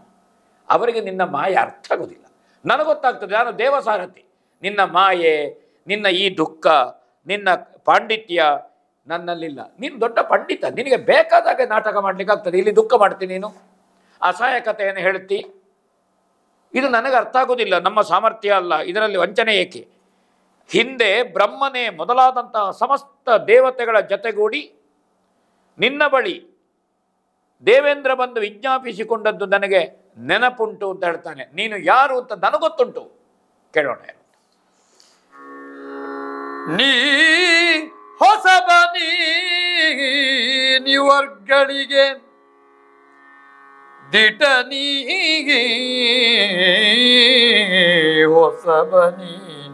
ಅವರಿಗೆ ನಿನ್ನ ಮಾಯೆ ಅರ್ಥ ಆಗೋದಿಲ್ಲ. ನನಗೊತ್ತಾಗ್ತದೆ, ನಾನು ದೇವಸಾರಥಿ. ನಿನ್ನ ಮಾಯೆ, ನಿನ್ನ ಈ ದುಃಖ, ನಿನ್ನ ಪಾಂಡಿತ್ಯ ನನ್ನಲ್ಲಿಲ್ಲ. ನೀನು ದೊಡ್ಡ ಪಂಡಿತ, ನಿನಗೆ ಬೇಕಾದಾಗ ನಾಟಕ ಮಾಡಲಿಕ್ಕೆ ಆಗ್ತದೆ. ಇಲ್ಲಿ ದುಃಖ ಮಾಡ್ತೀನಿ, ನೀನು ಅಸಹಾಯಕತೆಯನ್ನು ಹೇಳ್ತಿ. ಇದು ನನಗೆ ಅರ್ಥ ಆಗೋದಿಲ್ಲ. ನಮ್ಮ ಸಾಮರ್ಥ್ಯ ಅಲ್ಲ, ಇದರಲ್ಲಿ ವಂಚನೆ ಏಕೆ? ಹಿಂದೆ ಬ್ರಹ್ಮನೇ ಮೊದಲಾದಂತಹ ಸಮಸ್ತ ದೇವತೆಗಳ ಜತೆಗೂಡಿ ನಿನ್ನ ಬಳಿ ದೇವೇಂದ್ರ ಬಂದು ವಿಜ್ಞಾಪಿಸಿಕೊಂಡದ್ದು ನನಗೆ ನೆನಪುಂಟು ಅಂತ ಹೇಳ್ತಾನೆ. ನೀನು ಯಾರು ಅಂತ ನನಗೊತ್ತುಂಟು. ಕೇಳೋಣ. ನೀ ಹೊಸಬ ನೀವರ್ಗಳಿಗೆ ದಿಟ ನೀಗೆ ಹೊಸಬ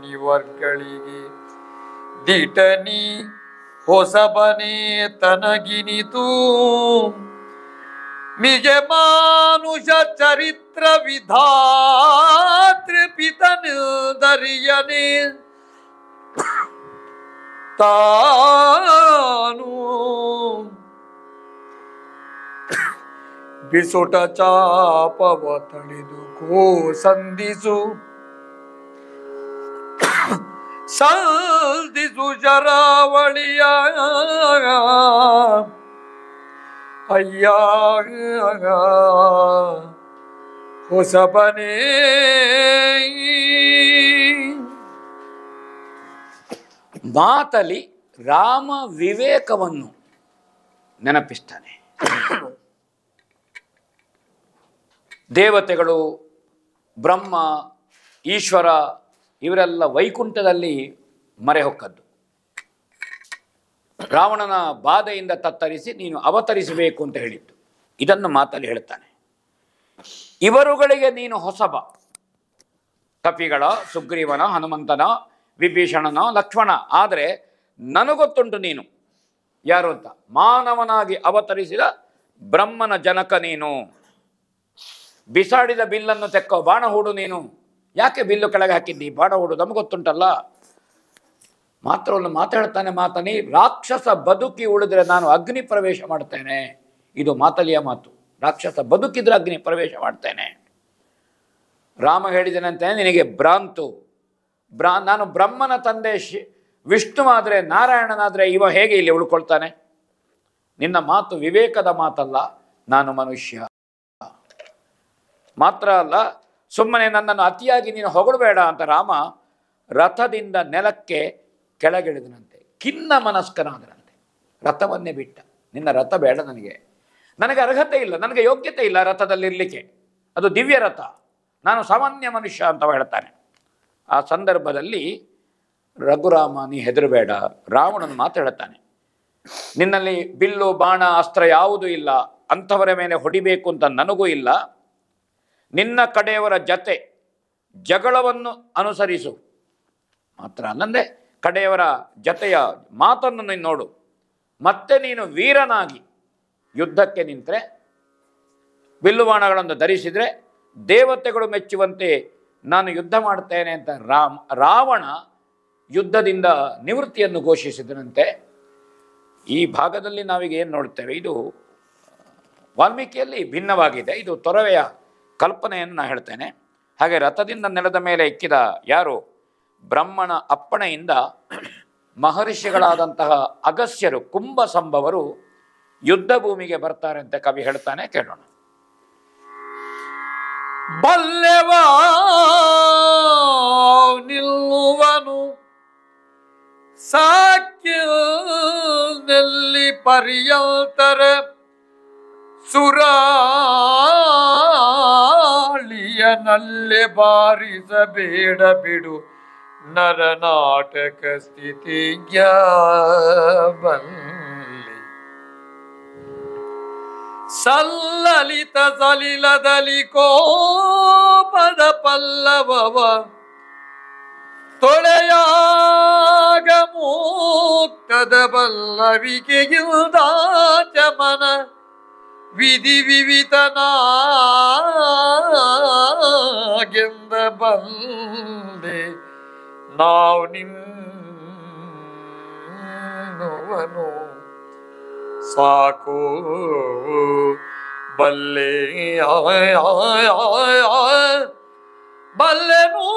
ನೀವರ್ಗಳಿಗೆ ದಿಟ ನೀ ಹೊಸಬನೇ ತನಗಿನಿತು ಮಿಗೆ ಮಾನುಷ ಚರಿತ್ರ ವಿಧಾತೃ ಪಿತನಿದರಿಯನೇ ತಾನು ಬಿಸುಟ ಚಾಪವ ತಳಿದು ಕೋ ಸಂಧಿಸು ಸಂಧಿಸು ಜರಾವಳಿಯ ಅಯ್ಯ ಹೊಸಬನೇ. ಮಾತಲಿ ರಾಮ ವಿವೇಕವನ್ನು ನೆನಪಿಸ್ತಾನೆ. ದೇವತೆಗಳು, ಬ್ರಹ್ಮ, ಈಶ್ವರ ಇವರೆಲ್ಲ ವೈಕುಂಠದಲ್ಲಿ ಮರೆ ಹೊಕ್ಕದ್ದು. ರಾವಣನ ಬಾಧೆಯಿಂದ ತತ್ತರಿಸಿ ನೀನು ಅವತರಿಸಬೇಕು ಅಂತ ಹೇಳಿದ್ದು. ಇದನ್ನು ಮಾತಲ್ಲಿ ಹೇಳ್ತಾನೆ. ಇವರುಗಳಿಗೆ ನೀನು ಹೊಸಬ. ಕಪಿಗಳ, ಸುಗ್ರೀವನ, ಹನುಮಂತನ, ವಿಭೀಷಣನ, ಲಕ್ಷ್ಮಣ. ಆದರೆ ನನಗೊತ್ತುಂಟು ನೀನು ಯಾರು ಅಂತ. ಮಾನವನಾಗಿ ಅವತರಿಸಿದ ಬ್ರಹ್ಮನ ಜನಕ ನೀನು. ಬಿಸಾಡಿದ ಬಿಲ್ಲನ್ನು ತೆಕ್ಕೋ ಬಾಣ ಹೂಡು ನೀನು. ಯಾಕೆ ಬಿಲ್ಲು ಕೆಳಗೆ ಹಾಕಿದ್ದಿ? ಬಾಣ ಹೂಡು ನಮಗೊತ್ತುಂಟಲ್ಲ. ಮಾತ್ರವನ್ನು ಮಾತಾಡ್ತಾನೆ. ಮಾತನಿ ರಾಕ್ಷಸ ಬದುಕಿ ಉಳಿದ್ರೆ ನಾನು ಅಗ್ನಿ ಪ್ರವೇಶ ಮಾಡ್ತೇನೆ. ಇದು ಮಾತಲಿಯ ಮಾತು. ರಾಕ್ಷಸ ಬದುಕಿದ್ರೆ ಅಗ್ನಿ ಪ್ರವೇಶ ಮಾಡ್ತೇನೆ. ರಾಮ ಹೇಳಿದನಂತೆ ನಿನಗೆ ಭ್ರಾಂತು. ನಾನು ಬ್ರಹ್ಮನ ತಂದೆ ವಿಷ್ಣು ಆದರೆ, ನಾರಾಯಣನಾದರೆ ಇವ ಹೇಗೆ ಇಲ್ಲಿ ಉಳ್ಕೊಳ್ತಾನೆ? ನಿನ್ನ ಮಾತು ವಿವೇಕದ ಮಾತಲ್ಲ. ನಾನು ಮನುಷ್ಯ ಮಾತ್ರ ಅಲ್ಲ, ಸುಮ್ಮನೆ ನನ್ನನ್ನು ಅತಿಯಾಗಿ ನೀನು ಹೊಗಳಬೇಡ ಅಂತ ರಾಮ ರಥದಿಂದ ನೆಲಕ್ಕೆ ಕೆಳಗಿಳಿದನಂತೆ. ಖಿನ್ನ ಮನಸ್ಕನಾದರಂತೆ. ರಥವನ್ನೇ ಬಿಟ್ಟ. ನಿನ್ನ ರಥ ಬೇಡ ನನಗೆ. ನನಗೆ ಅರ್ಹತೆ ಇಲ್ಲ, ನನಗೆ ಯೋಗ್ಯತೆ ಇಲ್ಲ ರಥದಲ್ಲಿರಲಿಕ್ಕೆ. ಅದು ದಿವ್ಯ ರಥ. ನಾನು ಸಾಮಾನ್ಯ ಮನುಷ್ಯ ಅಂತ ಹೇಳ್ತಾನೆ. ಆ ಸಂದರ್ಭದಲ್ಲಿ ರಘುರಾಮ ನೀ ಹೆದರಬೇಡ. ರಾವಣನ ಮಾತು ಹೇಳ್ತಾನೆ. ನಿನ್ನಲ್ಲಿ ಬಿಲ್ಲು, ಬಾಣ, ಅಸ್ತ್ರ ಯಾವುದೂ ಇಲ್ಲ. ಅಂಥವರ ಮೇಲೆ ಹೊಡಿಬೇಕು ಅಂತ ನನಗೂ ಇಲ್ಲ. ನಿನ್ನ ಕಡೆಯವರ ಜತೆ ಜಗಳವನ್ನು ಅನುಸರಿಸು. ಮಾತ್ರ ಅಲ್ಲಂದೆ ಕಡೆಯವರ ಜತೆಯ ಮಾತನ್ನು ನೀನು ನೋಡು. ಮತ್ತೆ ನೀನು ವೀರನಾಗಿ ಯುದ್ಧಕ್ಕೆ ನಿಂತರೆ, ಬಿಲ್ಲುಬಾಣಗಳನ್ನು ಧರಿಸಿದರೆ ದೇವತೆಗಳು ಮೆಚ್ಚುವಂತೆ ನಾನು ಯುದ್ಧ ಮಾಡ್ತೇನೆ ಅಂತ ರಾವಣ ಯುದ್ಧದಿಂದ ನಿವೃತ್ತಿಯನ್ನು ಘೋಷಿಸಿದನಂತೆ. ಈ ಭಾಗದಲ್ಲಿ ನಾವೀಗ ಏನು ನೋಡ್ತೇವೆ, ಇದು ವಾಲ್ಮೀಕಿಯಲ್ಲಿ ಭಿನ್ನವಾಗಿದೆ. ಇದು ತೊರವೆಯ ಕಲ್ಪನೆಯನ್ನು ನಾನು ಹೇಳ್ತೇನೆ. ಹಾಗೆ ರಥದಿಂದ ನೆಲದ ಮೇಲೆ ಇಕ್ಕಿದ ಯಾರು ಬ್ರಹ್ಮನ ಅಪ್ಪಣೆಯಿಂದ ಮಹರ್ಷಿಗಳಾದಂತಹ ಅಗಸ್ತ್ಯರು, ಕುಂಭ ಸಂಭವರು ಯುದ್ಧ ಭೂಮಿಗೆ ಬರ್ತಾರೆ ಅಂತ ಕವಿ ಹೇಳ್ತಾನೆ. ಕೇಳೋಣ. ಬಲ್ಲೆವಾ ನಿಲ್ಲುವನು ಸಾಕ್ಯಲ್ಲಿ ಪರ್ಯಂತರ ಸುರಾಳಿಯನಲ್ಲೇ ಬಾರಿಸಬೇಡ ಬಿಡು ನರನಾಟಕ ಸ್ಥಿತಿಯ ಬಲ್ಲಿ ಸಲ್ಲಲಿತ ಸಲಿಲದಲ್ಲಿ ಕೋಪದ ಪಲ್ಲವವ ತೊಳೆಯಾಗ ಮುಕ್ತದ ಬಲ್ಲವಿಕೆಗಿಲ್ದಾಚಮನ ವಿಧಿ ವಿವಿತನಾಗೆಂದ ಬಂದೆ ನಾವು ನಿನ್ನವನು ಸಾಕು ಬಲ್ಲೆ ಬಲ್ಲೆನು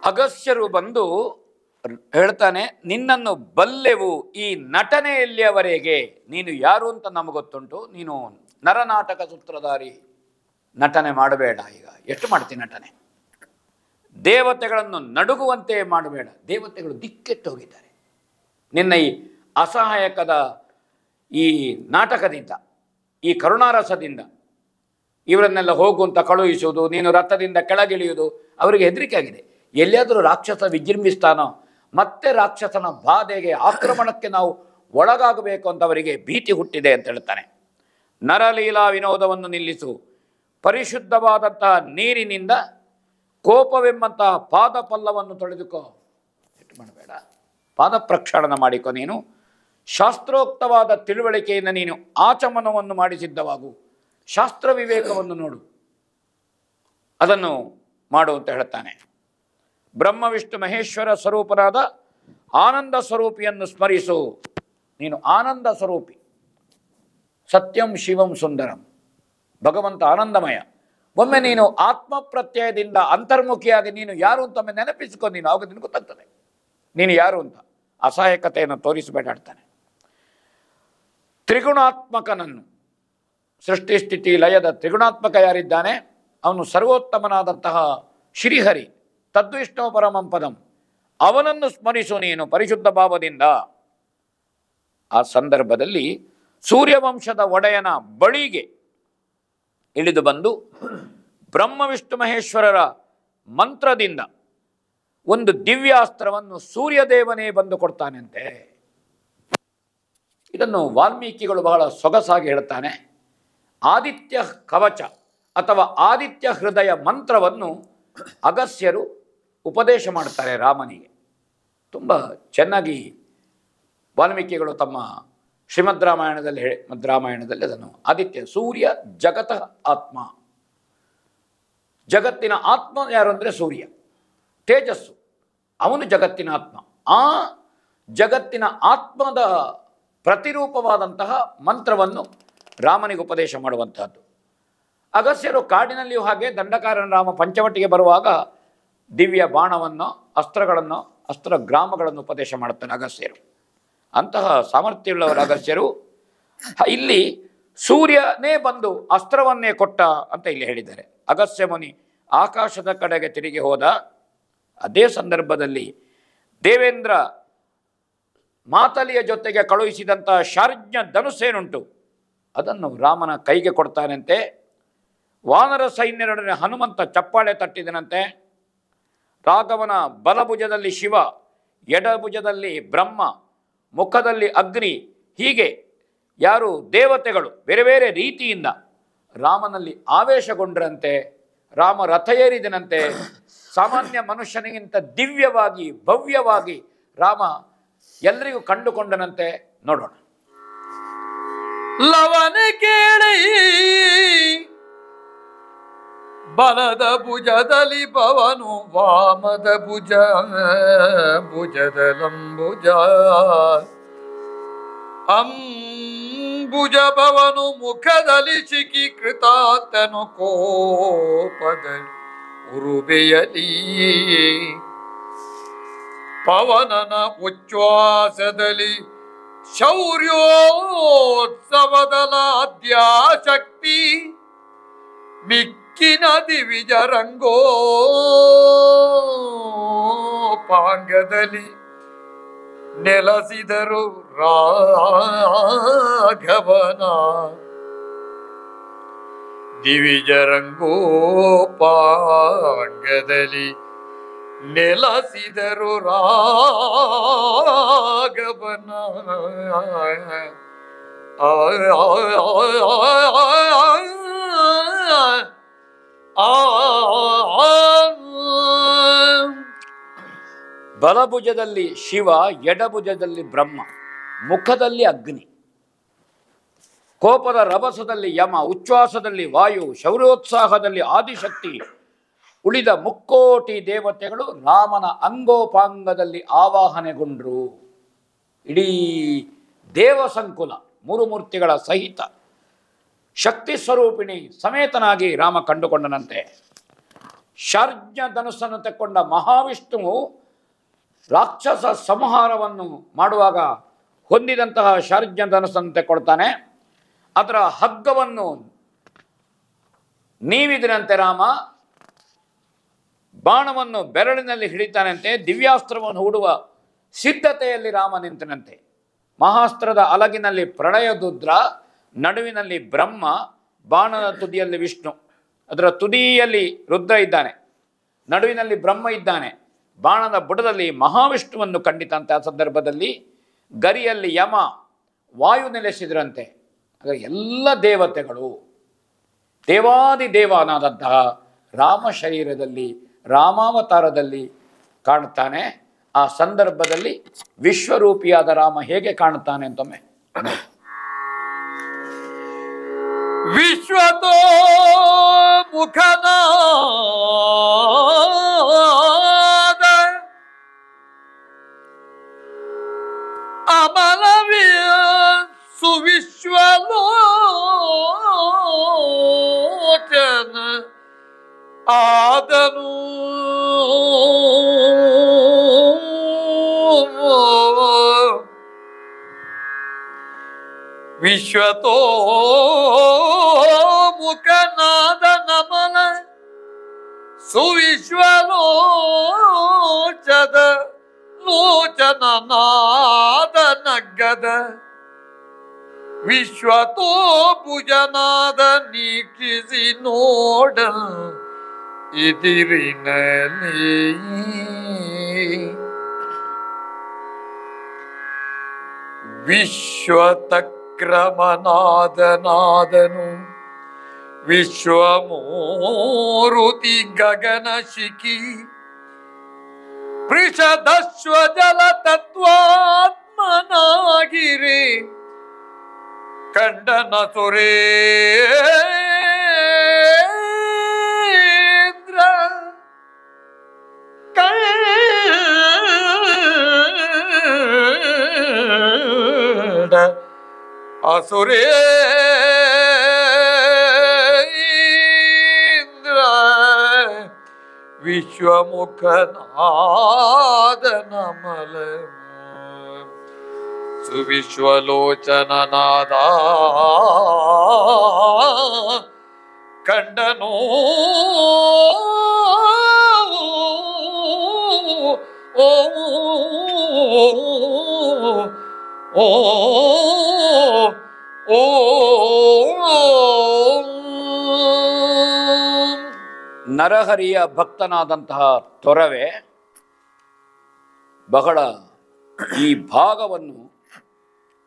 ಅಗಸ್ತ್ಯರು ಬಂದು ಹೇಳ್ತಾನೆ, ನಿನ್ನನ್ನು ಬಲ್ಲೆವು. ಈ ನಟನೆಯಲ್ಲಿಯವರೆಗೆ ನೀನು ಯಾರು ಅಂತ ನಮಗೊತ್ತುಂಟು. ನೀನು ನರನಾಟಕ ಸೂತ್ರಧಾರಿ. ನಟನೆ ಮಾಡಬೇಡ. ಈಗ ಎಷ್ಟು ಮಾಡ್ತೀನಿ ನಟನೆ? ದೇವತೆಗಳನ್ನು ನಡುಗುವಂತೆ ಮಾಡಬೇಡ. ದೇವತೆಗಳು ದಿಕ್ಕೆಟ್ಟು ಹೋಗಿದ್ದಾರೆ ನಿನ್ನ ಈ ಅಸಹಾಯಕದ ಈ ನಾಟಕದಿಂದ. ಈ ಕರುಣಾರಸದಿಂದ ಇವರನ್ನೆಲ್ಲ ಹೋಗುವಂತ ಕಳುಹಿಸುವುದು, ನೀನು ರಥದಿಂದ ಕೆಳಗಿಳಿಯುವುದು ಅವರಿಗೆ ಹೆದರಿಕೆ ಆಗಿದೆ. ಎಲ್ಲಿಯಾದರೂ ರಾಕ್ಷಸ ವಿಜೃಂಭಿಸ್ತಾನೋ, ಮತ್ತೆ ರಾಕ್ಷಸನ ಬಾಧೆಗೆ ಆಕ್ರಮಣಕ್ಕೆ ನಾವು ಒಳಗಾಗಬೇಕು ಅಂತ ಅವರಿಗೆ ಭೀತಿ ಹುಟ್ಟಿದೆ ಅಂತ ಹೇಳ್ತಾನೆ. ನರಲೀಲಾ ವಿನೋದವನ್ನು ನಿಲ್ಲಿಸು, ಪರಿಶುದ್ಧವಾದಂತಹ ನೀರಿನಿಂದ ಕೋಪವೆಂಬಂತಹ ಪಾದ ಪಲ್ಲವನ್ನು ತೊಳೆದುಕೋ, ಸಿಟ್ಟು ಮಾಡಬೇಡ, ಪಾದ ಪ್ರಕ್ಷಾಳನ ಮಾಡಿಕೊ. ನೀನು ಶಾಸ್ತ್ರೋಕ್ತವಾದ ತಿಳುವಳಿಕೆಯಿಂದ ನೀನು ಆಚಮನವನ್ನು ಮಾಡಿ ಸಿದ್ಧವಾಗು, ಶಾಸ್ತ್ರ ವಿವೇಕವನ್ನು ನೋಡು, ಅದನ್ನು ಮಾಡು ಅಂತ ಹೇಳ್ತಾನೆ. ಬ್ರಹ್ಮ ವಿಷ್ಣು ಮಹೇಶ್ವರ ಸ್ವರೂಪರಾದ ಆನಂದ ಸ್ವರೂಪಿಯನ್ನು ಸ್ಮರಿಸು. ನೀನು ಆನಂದ ಸ್ವರೂಪಿ, ಸತ್ಯಂ ಶಿವಂ ಸುಂದರಂ, ಭಗವಂತ ಆನಂದಮಯ. ಒಮ್ಮೆ ನೀನು ಆತ್ಮ ಪ್ರತ್ಯಯದಿಂದ ಅಂತರ್ಮುಖಿಯಾಗಿ ನೀನು ಯಾರು ಅಂತ ಒಮ್ಮೆ ನೆನಪಿಸಿಕೊ. ನೀನು ಆಗ ನಿನಗೆ ಗೊತ್ತಾಗ್ತದೆ ನೀನು ಯಾರು ಅಂತ. ಅಸಹಾಯಕತೆಯನ್ನು ತೋರಿಸಬೇಡ ಹೇಳ್ತಾನೆ. ತ್ರಿಗುಣಾತ್ಮಕನನ್ನು, ಸೃಷ್ಟಿ ಸ್ಥಿತಿ ಲಯದ ತ್ರಿಗುಣಾತ್ಮಕ ಯಾರಿದ್ದಾನೆ ಅವನು ಸರ್ವೋತ್ತಮನಾದಂತಹ ಶ್ರೀಹರಿ, ತದ್ವಿಷ್ಣು ಪರಮಂ ಪದಂ, ಅವನನ್ನು ಸ್ಮರಿಸು ನೀನು ಪರಿಶುದ್ಧ ಭಾವದಿಂದ. ಆ ಸಂದರ್ಭದಲ್ಲಿ ಸೂರ್ಯವಂಶದ ಒಡೆಯನ ಬಳಿಗೆ ಇಳಿದು ಬಂದು ಬ್ರಹ್ಮ ವಿಷ್ಣು ಮಹೇಶ್ವರರ ಮಂತ್ರದಿಂದ ಒಂದು ದಿವ್ಯಾಸ್ತ್ರವನ್ನು ಸೂರ್ಯದೇವನೇ ಬಂದು ಕೊಡ್ತಾನಂತೆ. ಇದನ್ನು ವಾಲ್ಮೀಕಿಗಳು ಬಹಳ ಸೊಗಸಾಗಿ ಹೇಳ್ತಾನೆ. ಆದಿತ್ಯ ಕವಚ ಅಥವಾ ಆದಿತ್ಯ ಹೃದಯ ಮಂತ್ರವನ್ನು ಅಗಸ್ತ್ಯರು ಉಪದೇಶ ಮಾಡ್ತಾರೆ ರಾಮನಿಗೆ. ತುಂಬ ಚೆನ್ನಾಗಿ ವಾಲ್ಮೀಕಿಗಳು ತಮ್ಮ ಶ್ರೀಮದ್ ರಾಮಾಯಣದಲ್ಲಿ ಅದನ್ನು ಆದಿತ್ಯ ಸೂರ್ಯ ಜಗತಃ ಆತ್ಮ, ಜಗತ್ತಿನ ಆತ್ಮ ಯಾರು ಅಂದರೆ ಸೂರ್ಯ, ತೇಜಸ್ಸು, ಅವನು ಜಗತ್ತಿನ ಆತ್ಮ. ಆ ಜಗತ್ತಿನ ಆತ್ಮದ ಪ್ರತಿರೂಪವಾದಂತಹ ಮಂತ್ರವನ್ನು ರಾಮನಿಗೆ ಉಪದೇಶ ಮಾಡುವಂತಹದ್ದು. ಅಗಸ್ತ್ಯರು ಕಾಡಿನಲ್ಲಿಯೂ ಹಾಗೆ ದಂಡಕಾರಣ ರಾಮ ಪಂಚವಟಿಗೆ ಬರುವಾಗ ದಿವ್ಯ ಬಾಣವನ್ನು, ಅಸ್ತ್ರಗಳನ್ನು, ಅಸ್ತ್ರ ಗ್ರಾಮಗಳನ್ನು ಉಪದೇಶ ಮಾಡುತ್ತಾನೆ ಅಗಸ್ತ್ಯರು. ಅಂತಹ ಸಾಮರ್ಥ್ಯವುಳ್ಳವರ ಅಗಸ್ತ್ಯರು ಇಲ್ಲಿ ಸೂರ್ಯನೇ ಬಂದು ಅಸ್ತ್ರವನ್ನೇ ಕೊಟ್ಟ ಅಂತ ಇಲ್ಲಿ ಹೇಳಿದ್ದಾರೆ. ಅಗಸ್ತ್ಯ ಮುನಿ ಆಕಾಶದ ಕಡೆಗೆ ತಿರುಗಿ ಹೋದ. ಅದೇ ಸಂದರ್ಭದಲ್ಲಿ ದೇವೇಂದ್ರ ಮಾತಲಿಯ ಜೊತೆಗೆ ಕಳುಹಿಸಿದಂತಹ ಶಾರ್ಜ್ಞ ಧನುಸ್ಸೇನುಂಟು ಅದನ್ನು ರಾಮನ ಕೈಗೆ ಕೊಡ್ತಾನಂತೆ. ವಾನರ ಸೈನ್ಯರೊಡನೆ ಹನುಮಂತ ಚಪ್ಪಾಳೆ ತಟ್ಟಿದನಂತೆ. ರಾಘವನ ಬಲಭುಜದಲ್ಲಿ ಶಿವ, ಎಡಭುಜದಲ್ಲಿ ಬ್ರಹ್ಮ, ಮುಖದಲ್ಲಿ ಅಗ್ನಿ, ಹೀಗೆ ಯಾರು ದೇವತೆಗಳು ಬೇರೆ ಬೇರೆ ರೀತಿಯಿಂದ ರಾಮನಲ್ಲಿ ಆವೇಶಗೊಂಡ್ರಂತೆ. ರಾಮ ರಥ ಏರಿದನಂತೆ. ಸಾಮಾನ್ಯ ಮನುಷ್ಯನಿಗಿಂತ ದಿವ್ಯವಾಗಿ ಭವ್ಯವಾಗಿ ರಾಮ ಎಲ್ಲರಿಗೂ ಕಂಡುಕೊಂಡನಂತೆ. ನೋಡೋಣ. ಲವನ ಕೇಳಿ ಬಲದ ಭುಜದಲ್ಲಿ ಭವನು, ವಾಮದ ಭುಜದಲಂಬುಜ ಅಂಬುಜ ಭವನು, ಮುಖದಲ್ಲಿ ಶಿಖಿ ಕೃತಾತನು ಕೋಪದ ಉರುಬೆಯಲಿ, ಪವನನ ಉಚ್ಛ್ವಾಸದಲ್ಲಿ ಶೌರ್ಯೋತ್ಸವದಲಾದ್ಯಾಶಕ್ತಿ, ಮಿಕ್ಕಿನ ದಿವಿಜರಂಗೋಪಾಂಗದಲ್ಲಿ ನೆಲೆಸಿದರು ರಾಘವನ. ದಿವಿಜರಂಗೋಪಾಂಗದಲ್ಲಿ ನೆಲೆಸಿದರು ರಾಘವನ. ಬಲಭುಜದಲ್ಲಿ ಶಿವ, ಎಡಭುಜದಲ್ಲಿ ಬ್ರಹ್ಮ, ಮುಖದಲ್ಲಿ ಅಗ್ನಿ, ಕೋಪದ ರಭಸದಲ್ಲಿ ಯಮ, ಉಚ್ಛ್ವಾಸದಲ್ಲಿ ವಾಯು, ಶೌರ್ಯೋತ್ಸಾಹದಲ್ಲಿ ಆದಿಶಕ್ತಿ, ಉಳಿದ ಮುಕ್ಕೋಟಿ ದೇವತೆಗಳು ರಾಮನ ಅಂಗೋಪಾಂಗದಲ್ಲಿ ಆವಾಹನೆಗೊಂಡರು. ಇಡೀ ದೇವ ಸಂಕುಲ ಮೂರು ಮೂರ್ತಿಗಳ ಸಹಿತ ಶಕ್ತಿ ಸ್ವರೂಪಿಣಿ ಸಮೇತನಾಗಿ ರಾಮ ಕಂಡುಕೊಂಡನಂತೆ. ಶಾರ್ಜ್ಞ ಧನುಸ್ಸನ್ನು ತೆಕ್ಕೊಂಡ ಮಹಾವಿಷ್ಣುವು ರಾಕ್ಷಸ ಸಂಹಾರವನ್ನು ಮಾಡುವಾಗ ಹೊಂದಿದಂತಹ ಶಾರ್ಜ್ಞ ಧನುಸ್ಸನ್ನು ತೆಕ್ಕೊಳ್ತಾನೆ. ಅದರ ಹಗ್ಗವನ್ನು ನೀವಿದನಂತೆ ರಾಮ, ಬಾಣವನ್ನು ಬೆರಳಿನಲ್ಲಿ ಹಿಡಿತಾನಂತೆ. ದಿವ್ಯಾಸ್ತ್ರವನ್ನು ಹೂಡುವ ಸಿದ್ಧತೆಯಲ್ಲಿ ರಾಮ ನಿಂತನಂತೆ. ಮಹಾಸ್ತ್ರದ ಅಲಗಿನಲ್ಲಿ ಪ್ರಳಯದುದ್ರ, ನಡುವಿನಲ್ಲಿ ಬ್ರಹ್ಮ, ಬಾಣದ ತುದಿಯಲ್ಲಿ ವಿಷ್ಣು, ಅದರ ತುದಿಯಲ್ಲಿ ರುದ್ರ ಇದ್ದಾನೆ, ನಡುವಿನಲ್ಲಿ ಬ್ರಹ್ಮ ಇದ್ದಾನೆ, ಬಾಣದ ಬುಡದಲ್ಲಿ ಮಹಾವಿಷ್ಣುವನ್ನು ಕಂಡಿತಂತೆ. ಆ ಸಂದರ್ಭದಲ್ಲಿ ಗರಿಯಲ್ಲಿ ಯಮ, ವಾಯು ನೆಲೆಸಿದ್ರಂತೆ. ಹಾಗಾಗಿ ಎಲ್ಲ ದೇವತೆಗಳು, ದೇವಾದಿ ದೇವನಾದಂತಹ ರಾಮ ಶರೀರದಲ್ಲಿ, ರಾಮಾವತಾರದಲ್ಲಿ ಕಾಣುತ್ತಾನೆ. ಆ ಸಂದರ್ಭದಲ್ಲಿ ವಿಶ್ವರೂಪಿಯಾದ ರಾಮ ಹೇಗೆ ಕಾಣುತ್ತಾನೆ ಅಂತೊಮ್ಮೆ ವಿಶ್ವತೋ ಮುಖನಾದ ಅಮಲವಿಯ ಸುವಿಶ್ವಲೋಚನ ಆದನು. ವಿಶ್ವತೋ ಮುಖನಾದ ನಮನ ಸುವಿಶ್ವಲೋಚದ ಲೋಚನನಾದ ನಗ್ಗದ ವಿಶ್ವತೋ ಭುಜನಾದ ನೀಕ್ಷಿಸಿ ನೋಡ ಇದಿರಿನಲ್ಲಿ ವಿಶ್ವತಕ್ರಮನಾದನಾದನು ವಿಶ್ವಮೂರುತಿ ಗಗನ ಶಿಖಿ ಪೃಷದಶ್ವಜಲ ತತ್ವಾತ್ಮನಾಗಿರಿ ಕಂಡನ ಸುರೇಂದ್ರ ಕಂಡ ಅಸುರೇಂದ್ರ ವಿಶ್ವಮುಖನಾದ ನಮಲ ಸುವಿಶ್ವಲೋಚನನಾದ ಕಂಡನೋ ಓ ಓ ಓ ನರಹರಿಯ ಭಕ್ತನಾದಂತಹ ತೊರವೆ ಬಹಳ ಈ ಭಾಗವನ್ನು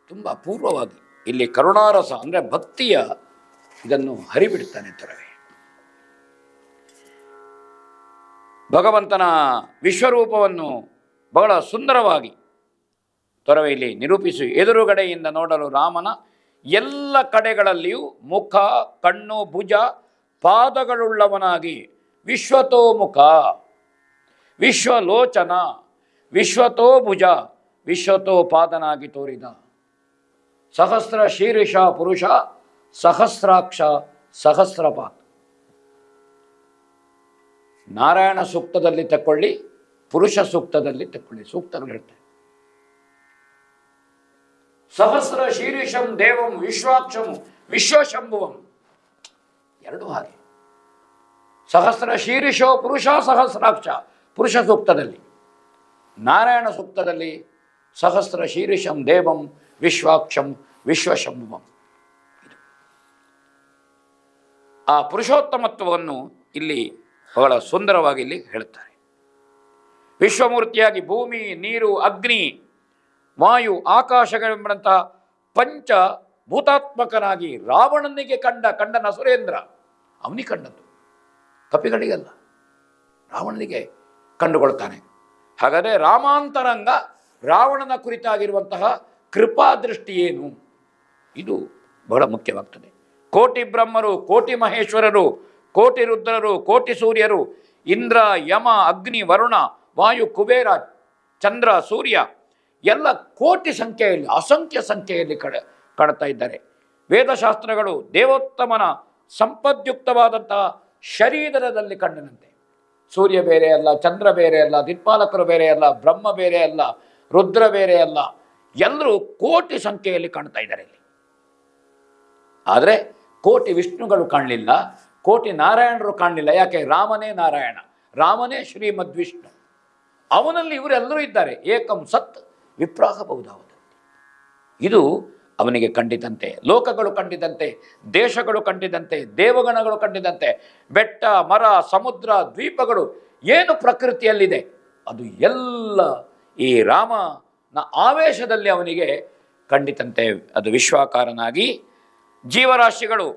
ತುಂಬ ಅಪೂರ್ವವಾಗಿ ಇಲ್ಲಿ ಕರುಣಾರಸ ಅಂದರೆ ಭಕ್ತಿಯ ಇದನ್ನು ಹರಿಬಿಡ್ತಾನೆ ತೊರವೆ. ಭಗವಂತನ ವಿಶ್ವರೂಪವನ್ನು ಬಹಳ ಸುಂದರವಾಗಿ ತೊರವೆ ಇಲ್ಲಿ ನಿರೂಪಿಸಿ ಎದುರುಗಡೆಯಿಂದ ನೋಡಲು ರಾಮನ ಎಲ್ಲ ಕಡೆಗಳಲ್ಲಿಯೂ ಮುಖ, ಕಣ್ಣು, ಭುಜ, ಪಾದಗಳುಳ್ಳವನಾಗಿ ವಿಶ್ವತೋಮುಖ, ವಿಶ್ವಲೋಚನ, ವಿಶ್ವತೋ ಭುಜ, ವಿಶ್ವತೋ ಪಾದನಾಗಿ ತೋರಿದ ಸಹಸ್ರ ಶೀರ್ಷ ಪುರುಷ, ಸಹಸ್ರಾಕ್ಷ, ಸಹಸ್ರಪಾದ. ನಾರಾಯಣ ಸೂಕ್ತದಲ್ಲಿ ತಕ್ಕೊಳ್ಳಿ, ಪುರುಷ ಸೂಕ್ತದಲ್ಲಿ ತಕ್ಕೊಳ್ಳಿ, ಸೂಕ್ತಗಳು ಹೇಳ್ತಾರೆ. ಸಹಸ್ರ ಶೀರ್ಷಂ ದೇವಂ ವಿಶ್ವಾಕ್ಷಂ ವಿಶ್ವಶಂಭುವಂ, ಎರಡು ಹಾಗೆ. ಸಹಸ್ರ ಶೀರ್ಷೋ ಪುರುಷ ಸಹಸ್ರಾಕ್ಷ ಪುರುಷ ಸೂಕ್ತದಲ್ಲಿ, ನಾರಾಯಣ ಸೂಕ್ತದಲ್ಲಿ ಸಹಸ್ರ ಶೀರ್ಷಂ ದೇವಂ ವಿಶ್ವಾಕ್ಷಂ ವಿಶ್ವಶಂಭುವಂ. ಆ ಪುರುಷೋತ್ತಮತ್ವವನ್ನು ಇಲ್ಲಿ ಬಹಳ ಸುಂದರವಾಗಿ ಇಲ್ಲಿ ಹೇಳುತ್ತಾರೆ. ವಿಶ್ವಮೂರ್ತಿಯಾಗಿ ಭೂಮಿ, ನೀರು, ಅಗ್ನಿ, ವಾಯು, ಆಕಾಶಗಳೆಂಬಂತಹ ಪಂಚ ಭೂತಾತ್ಮಕನಾಗಿ ರಾವಣನಿಗೆ ಕಂಡನ ಸುರೇಂದ್ರ, ಅವನಿಗೆ ಕಂಡದ್ದು, ಕಪಿಗಳಿಗಲ್ಲ, ರಾವಣನಿಗೆ ಕಂಡುಕೊಳ್ತಾನೆ. ಹಾಗಾದರೆ ರಾಮಾಂತರಂಗ ರಾವಣನ ಕುರಿತಾಗಿರುವಂತಹ ಕೃಪಾದೃಷ್ಟಿ ಏನು, ಇದು ಬಹಳ ಮುಖ್ಯವಾಗ್ತದೆ. ಕೋಟಿ ಬ್ರಹ್ಮರು, ಕೋಟಿ ಮಹೇಶ್ವರರು, ಕೋಟಿ ರುದ್ರರು, ಕೋಟಿ ಸೂರ್ಯರು, ಇಂದ್ರ, ಯಮ, ಅಗ್ನಿ, ವರುಣ, ವಾಯು, ಕುಬೇರ, ಚಂದ್ರ, ಸೂರ್ಯ ಎಲ್ಲ ಕೋಟಿ ಸಂಖ್ಯೆಯಲ್ಲಿ, ಅಸಂಖ್ಯ ಸಂಖ್ಯೆಯಲ್ಲಿ ಕಾಣ್ತಾ ಇದ್ದಾರೆ. ವೇದಶಾಸ್ತ್ರಗಳು ದೇವೋತ್ತಮನ ಸಂಪದ್ಯುಕ್ತವಾದಂತಹ ಶರೀರದಲ್ಲಿ ಕಂಡನಂತೆ. ಸೂರ್ಯ ಬೇರೆ ಅಲ್ಲ, ಚಂದ್ರ ಬೇರೆ ಅಲ್ಲ, ದಿಕ್ಪಾಲಕರು ಬೇರೆ ಅಲ್ಲ, ಬ್ರಹ್ಮ ಬೇರೆ ಅಲ್ಲ, ರುದ್ರ ಬೇರೆ ಅಲ್ಲ, ಎಲ್ಲರೂ ಕೋಟಿ ಸಂಖ್ಯೆಯಲ್ಲಿ ಕಾಣ್ತಾ ಇದ್ದಾರೆ ಇಲ್ಲಿ. ಆದರೆ ಕೋಟಿ ವಿಷ್ಣುಗಳು ಕಾಣಲಿಲ್ಲ, ಕೋಟಿ ನಾರಾಯಣರು ಕಾಣಲಿಲ್ಲ. ಯಾಕೆ? ರಾಮನೇ ನಾರಾಯಣ, ರಾಮನೇ ಶ್ರೀಮದ್ ವಿಷ್ಣು, ಅವನಲ್ಲಿ ಇವರೆಲ್ಲರೂ ಇದ್ದಾರೆ. ಏಕಂ ಸತ್ ವಿಪ್ರಾಹ ಬಹುಧಾವದಂತಿ. ಇದು ಅವನಿಗೆ ಕಂಡಿದಂತೆ, ಲೋಕಗಳು ಕಂಡಿದಂತೆ, ದೇಶಗಳು ಕಂಡಿದಂತೆ, ದೇವಗಣಗಳು ಕಂಡಿದಂತೆ, ಬೆಟ್ಟ ಮರ ಸಮುದ್ರ ದ್ವೀಪಗಳು ಏನು ಪ್ರಕೃತಿಯಲ್ಲಿದೆ ಅದು ಎಲ್ಲ ಈ ರಾಮನ ಆವೇಶದಲ್ಲಿ ಅವನಿಗೆ ಕಂಡಿತಂತೆ. ಅದು ವಿಶ್ವಾಕಾರನಾಗಿ ಜೀವರಾಶಿಗಳು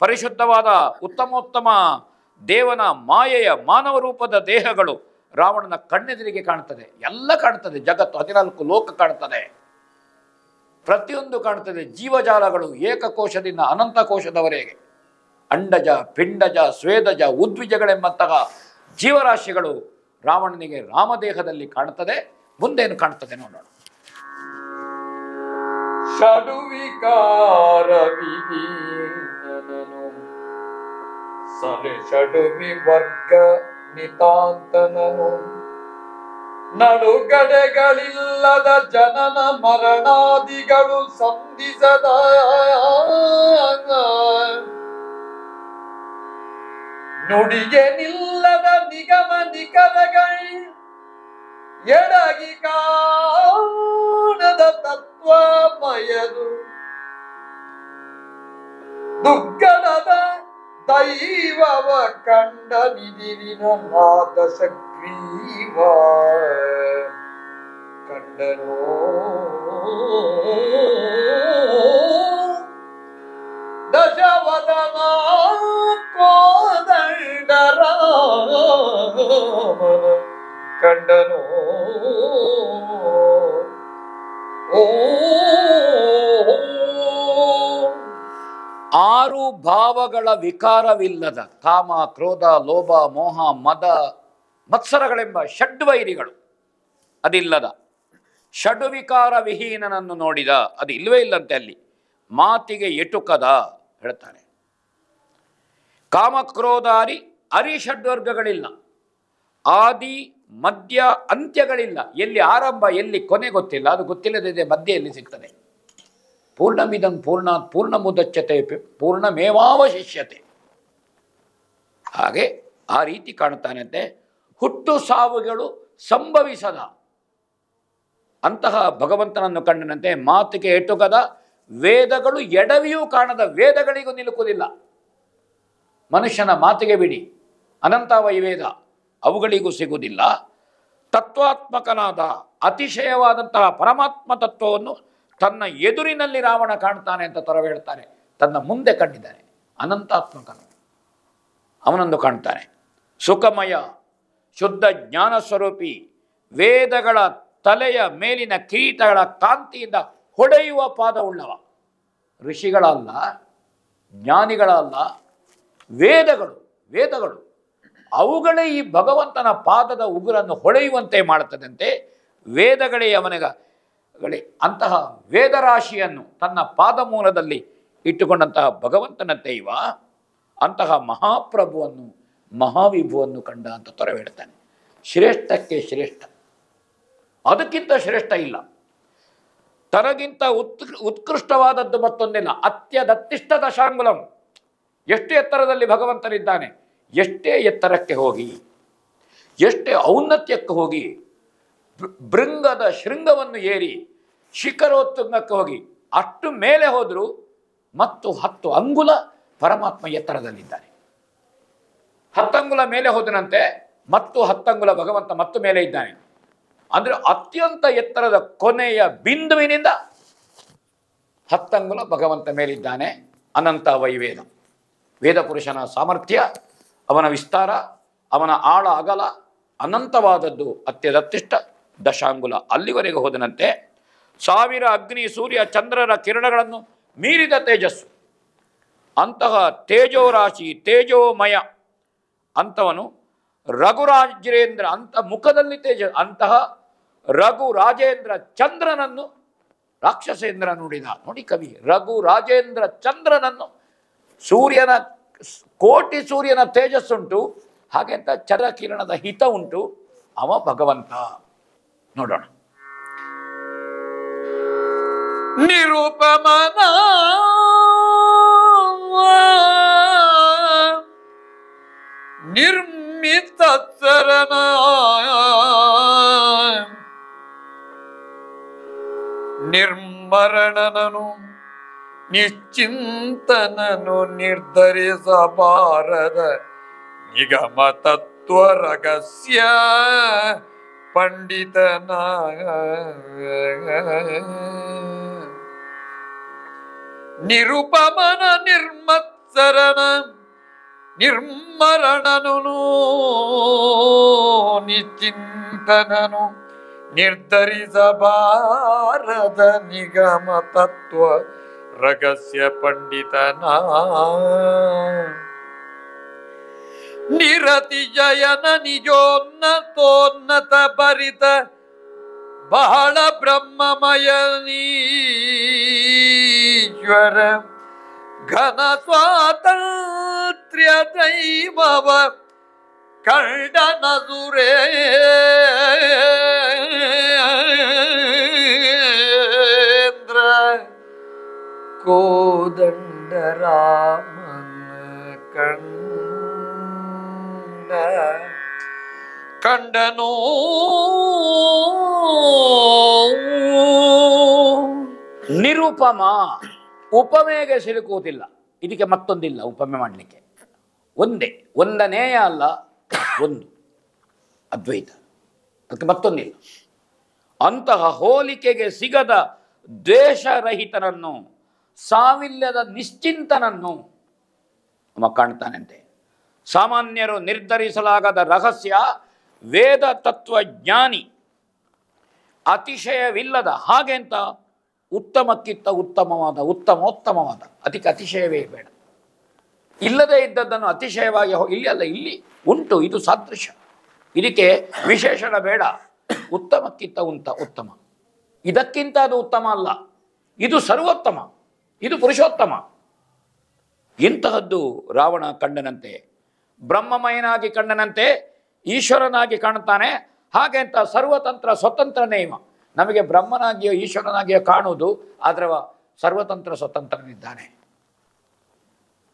ಪರಿಶುದ್ಧವಾದ ಉತ್ತಮೋತ್ತಮ ದೇವನ ಮಾಯೆಯ ಮಾನವ ರೂಪದ ದೇಹಗಳು ರಾವಣನ ಕಣ್ಣೆದುರಿಗೆ ಕಾಣ್ತದೆ. ಎಲ್ಲ ಕಾಣ್ತದೆ, ಜಗತ್ತು 14 ಲೋಕ ಕಾಣ್ತದೆ, ಪ್ರತಿಯೊಂದು ಕಾಣ್ತದೆ. ಜೀವಜಾಲಗಳು ಏಕಕೋಶದಿಂದ ಅನಂತ ಕೋಶದವರೆಗೆ, ಅಂಡಜ ಪಿಂಡಜ ಸ್ವೇದಜ ಉದ್ವಿಜಗಳೆಂಬಂತಹ ಜೀವರಾಶಿಗಳು ರಾವಣನಿಗೆ ರಾಮದೇಹದಲ್ಲಿ ಕಾಣ್ತದೆ. ಮುಂದೇನು ಕಾಣ್ತದೆ ನೋಡೋಣ. ಷಡುವಿಕಾರ ವಿಹೀನನನು ಸಲೆ ಷಡುವಿ ವರ್ಗ ನಿತಾಂತನನು ನಡುಗಡೆಗಳಿಲ್ಲದ ಜನನ ಮರಣಾದಿಗಳು ಸಂಧಿಸದ ನುಡಿಗೆ ನಿಲ್ಲದ ನಿಗಮ ನಿಖರಗಳು ಎಡಗಿ ಕಾಣದ ತತ್ವಮಯದು ದುಗ್ಗಣದ ದೈವವ ಕಂಡ ನಿದಿರಿನ ನಾದಶಗ್ರೀವ ಕಂಡನೋ ದಶವದನ ಕೋದಂಡರ ಕಂಡನೋ ಓ 6 ಭಾವಗಳ ವಿಕಾರವಿಲ್ಲದ ಕಾಮ ಕ್ರೋಧ ಲೋಭ ಮೋಹ ಮದ ಮತ್ಸರಗಳೆಂಬ ಷಡ್ವೈರಿಗಳು ಅದಿಲ್ಲದ ಷಡ್ವಿಕಾರ ವಿಹೀನನನ್ನು ನೋಡಿದ. ಅದು ಇಲ್ಲವೇ ಇಲ್ಲಂತೆ ಅಲ್ಲಿ. ಮಾತಿಗೆ ಎಟುಕದ ಹೇಳ್ತಾನೆ. ಕಾಮಕ್ರೋಧಾರಿ ಅರಿಷಡ್ವರ್ಗಗಳಿಲ್ಲ, ಆದಿ ಮಧ್ಯ ಅಂತ್ಯಗಳಿಲ್ಲ. ಎಲ್ಲಿ ಆರಂಭ ಎಲ್ಲಿ ಕೊನೆ ಗೊತ್ತಿಲ್ಲ, ಅದು ಗೊತ್ತಿಲ್ಲದಿದೆ ಮಧ್ಯ ಎಲ್ಲಿ ಸಿಗ್ತದೆ. ಪೂರ್ಣಮಿದಂ ಪೂರ್ಣಾತ್ ಪೂರ್ಣಮುದಚ್ಯತೆ ಪೂರ್ಣಮೇವಾವಶಿಷ್ಯತೆ. ಹಾಗೆ ಆ ರೀತಿ ಕಾಣ್ತಾನಂತೆ. ಹುಟ್ಟು ಸಾವುಗಳು ಸಂಭವಿಸದ ಅಂತಹ ಭಗವಂತನನ್ನು ಕಂಡನಂತೆ. ಮಾತಿಗೆ ಎಟುಕದ, ವೇದಗಳು ಎಡವಿಯೂ ಕಾಣದ, ವೇದಗಳಿಗೂ ನಿಲುಕುವುದಿಲ್ಲ. ಮನುಷ್ಯನ ಮಾತಿಗೆ ಬಿಡಿ, ಅನಂತವೈವೇದ ಅವುಗಳಿಗೂ ಸಿಗುವುದಿಲ್ಲ. ತತ್ವಾತ್ಮಕನಾದ ಅತಿಶಯವಾದಂತಹ ಪರಮಾತ್ಮ ತತ್ವವನ್ನು ತನ್ನ ಎದುರಿನಲ್ಲಿ ರಾವಣ ಕಾಣ್ತಾನೆ ಅಂತ ತೊರವೆ ಹೇಳ್ತಾರೆ. ತನ್ನ ಮುಂದೆ ಕಂಡಿದ್ದಾನೆ. ಅನಂತಾತ್ಮಕನು ಅವನೊಂದು ಕಾಣ್ತಾನೆ. ಸುಖಮಯ ಶುದ್ಧ ಜ್ಞಾನ ಸ್ವರೂಪಿ, ವೇದಗಳ ತಲೆಯ ಮೇಲಿನ ಕಿರೀಟಗಳ ಕಾಂತಿಯಿಂದ ಹೊಡೆಯುವ ಪಾದವುಳ್ಳವ. ಋಷಿಗಳಲ್ಲ, ಜ್ಞಾನಿಗಳಲ್ಲ, ವೇದಗಳು ಅವುಗಳೇ ಈ ಭಗವಂತನ ಪಾದದ ಉಗುರನ್ನು ಹೊಳೆಯುವಂತೆ ಮಾಡುತ್ತದಂತೆ. ವೇದಗಳೇ ಅವನಿಗೆ ಅಂತಹ ವೇದರಾಶಿಯನ್ನು ತನ್ನ ಪಾದ ಮೂಲದಲ್ಲಿ ಇಟ್ಟುಕೊಂಡಂತಹ ಭಗವಂತನಂತೆ ಇವ ಅಂತಹ ಮಹಾಪ್ರಭುವನ್ನು ಮಹಾವಿಭುವನ್ನು ಕಂಡ ಅಂತ ತೊರವೆ ಹೇಳ್ತಾನೆ. ಶ್ರೇಷ್ಠಕ್ಕೆ ಶ್ರೇಷ್ಠ, ಅದಕ್ಕಿಂತ ಶ್ರೇಷ್ಠ ಇಲ್ಲ. ತನಗಿಂತ ಉತ್ಕೃಷ್ಟವಾದದ್ದು ಮತ್ತೊಂದಿಲ್ಲ. ಅತ್ಯದತ್ತಿಷ್ಟ ದಶಾಂಗುಲಂ. ಎಷ್ಟು ಎತ್ತರದಲ್ಲಿ ಭಗವಂತನಿದ್ದಾನೆ, ಎಷ್ಟೇ ಎತ್ತರಕ್ಕೆ ಹೋಗಿ, ಎಷ್ಟೇ ಔನ್ನತ್ಯಕ್ಕೆ ಹೋಗಿ, ಭೃಂಗದ ಶೃಂಗವನ್ನು ಏರಿ ಶಿಖರೋತ್ತುಂಗಕ್ಕೆ ಹೋಗಿ ಅಷ್ಟು ಮೇಲೆ ಹೋದರೂ ಮತ್ತು 10 ಅಂಗುಲ ಪರಮಾತ್ಮ ಎತ್ತರದಲ್ಲಿದ್ದಾನೆ. 10 ಅಂಗುಲ ಮೇಲೆ ಹೋದನಂತೆ ಮತ್ತು 10 ಅಂಗುಲ ಭಗವಂತ ಮತ್ತು ಮೇಲೆ ಇದ್ದಾನೆ. ಅಂದರೆ ಅತ್ಯಂತ ಎತ್ತರದ ಕೊನೆಯ ಬಿಂದುವಿನಿಂದ 10 ಅಂಗುಲ ಭಗವಂತ ಮೇಲಿದ್ದಾನೆ. ಅನಂತ ವೈವೇದ, ವೇದ ಪುರುಷನ ಸಾಮರ್ಥ್ಯ, ಅವನ ವಿಸ್ತಾರ, ಅವನ ಆಳ ಅಗಲ ಅನಂತವಾದದ್ದು. ಅತ್ಯದತ್ತಿಷ್ಟ ದಶಾಂಗುಲ ಅಲ್ಲಿವರೆಗೆ ಹೋದನಂತೆ. 1000 ಅಗ್ನಿ ಸೂರ್ಯ ಚಂದ್ರರ ಕಿರಣಗಳನ್ನು ಮೀರಿದ ತೇಜಸ್ಸು. ಅಂತಹ ತೇಜೋರಾಶಿ ತೇಜೋಮಯ ಅಂತವನು ರಘುರಾಜೇಂದ್ರ ಅಂತ ಮುಖದಲ್ಲಿ ಅಂತಹ ರಘು ರಾಜೇಂದ್ರ ಚಂದ್ರನನ್ನು ರಾಕ್ಷಸೇಂದ್ರ ನುಡಿದ. ನೋಡಿ ಕವಿ, ರಘು ರಾಜೇಂದ್ರ ಚಂದ್ರನನ್ನು, ಸೂರ್ಯನ ಕೋಟಿ ಸೂರ್ಯನ ತೇಜಸ್ಸುಂಟು, ಹಾಗೆ ಅಂತ ಚಂದ್ರಕಿರಣದ ಹಿತ ಉಂಟು. ಅವ ಭಗವಂತ. ನೋಡೋಣ. ನಿರುಪಮನ ನಿರ್ಮಿತ ಚರಣ ನಿರ್ಮರಣನನು ನಿಶ್ಚಿಂತನನು ನಿರ್ಧರಿಸಬಾರದ ನಿಗಮ ತತ್ವ ರಹಸ್ಯ ಪಂಡಿತನ ನಿರುಪಮನ ನಿರ್ಮತ್ಸರನ ನಿರ್ಮರಣನು ನಿಶ್ಚಿಂತನನು ನಿರ್ಧರಿಸಬಾರದ ನಿಗಮ ತತ್ವ ರಹಸ್ಯ ಪಂಡಿತನ ನಿರತಿ ಜಯನ ನಿಜೋನ್ನತೋನ್ನತ ಭರಿತ ಬಹಳ ಬ್ರಹ್ಮಮಯನೀಶ್ವರ ಘನ ಸ್ವಾತಂತ್ರ್ಯ ದೈವವ ಕಂಡನ ಸುರೇಂದ್ರ ಕೋದಂಡರಾಮನ ಕಂಡನೋ ನಿರುಪಮ. ಉಪಮೆಗೆ ಸಿಲುಕುವುದಿಲ್ಲ. ಇದಕ್ಕೆ ಮತ್ತೊಂದಿಲ್ಲ ಉಪಮೆ ಮಾಡಲಿಕ್ಕೆ. ಒಂದನೇಯ ಅಲ್ಲ, ಒಂದು ಅದ್ವೈತ, ಅದಕ್ಕೆ ಮತ್ತೊಂದಿಲ್ಲ. ಅಂತಹ ಹೋಲಿಕೆಗೆ ಸಿಗದ ದ್ವೇಷರಹಿತನನ್ನು, ಸಾವಿಲ್ಲದ ನಿಶ್ಚಿಂತನನ್ನು ಅವ ಕಾಣ್ತಾನಂತೆ. ಸಾಮಾನ್ಯರು ನಿರ್ಧರಿಸಲಾಗದ ರಹಸ್ಯ ವೇದ ತತ್ವಜ್ಞಾನಿ, ಅತಿಶಯವಿಲ್ಲದ, ಹಾಗೆ ಅಂತ ಉತ್ತಮಕ್ಕಿಂತ ಉತ್ತಮವಾದ, ಉತ್ತಮೋತ್ತಮವಾದ, ಅದಕ್ಕೆ ಅತಿಶಯವೇ ಬೇಡ. ಇಲ್ಲದೇ ಇದ್ದದ್ದನ್ನು ಅತಿಶಯವಾಗಿ ಇಲ್ಲಿ ಉಂಟು, ಇದು ಸಾದೃಶ್ಯ, ಇದಕ್ಕೆ ವಿಶೇಷಣ ಬೇಡ. ಉತ್ತಮಕ್ಕಿಂತ ಉತ್ತಮ, ಇದಕ್ಕಿಂತ ಅದು ಉತ್ತಮ ಅಲ್ಲ, ಇದು ಸರ್ವೋತ್ತಮ, ಇದು ಪುರುಷೋತ್ತಮ. ಇಂತಹದ್ದು ರಾವಣ ಕಂಡನಂತೆ, ಬ್ರಹ್ಮಮಯನಾಗಿ ಕಂಡನಂತೆ, ಈಶ್ವರನಾಗಿ ಕಾಣುತ್ತಾನೆ. ಹಾಗೆ ಅಂತ ಸರ್ವತಂತ್ರ ಸ್ವತಂತ್ರನೇ ಇವ. ನಮಗೆ ಬ್ರಹ್ಮನಾಗಿಯೋ ಈಶ್ವರನಾಗಿಯೋ ಕಾಣುವುದು, ಆದರೆ ಸರ್ವತಂತ್ರ ಸ್ವತಂತ್ರನಿದ್ದಾನೆ.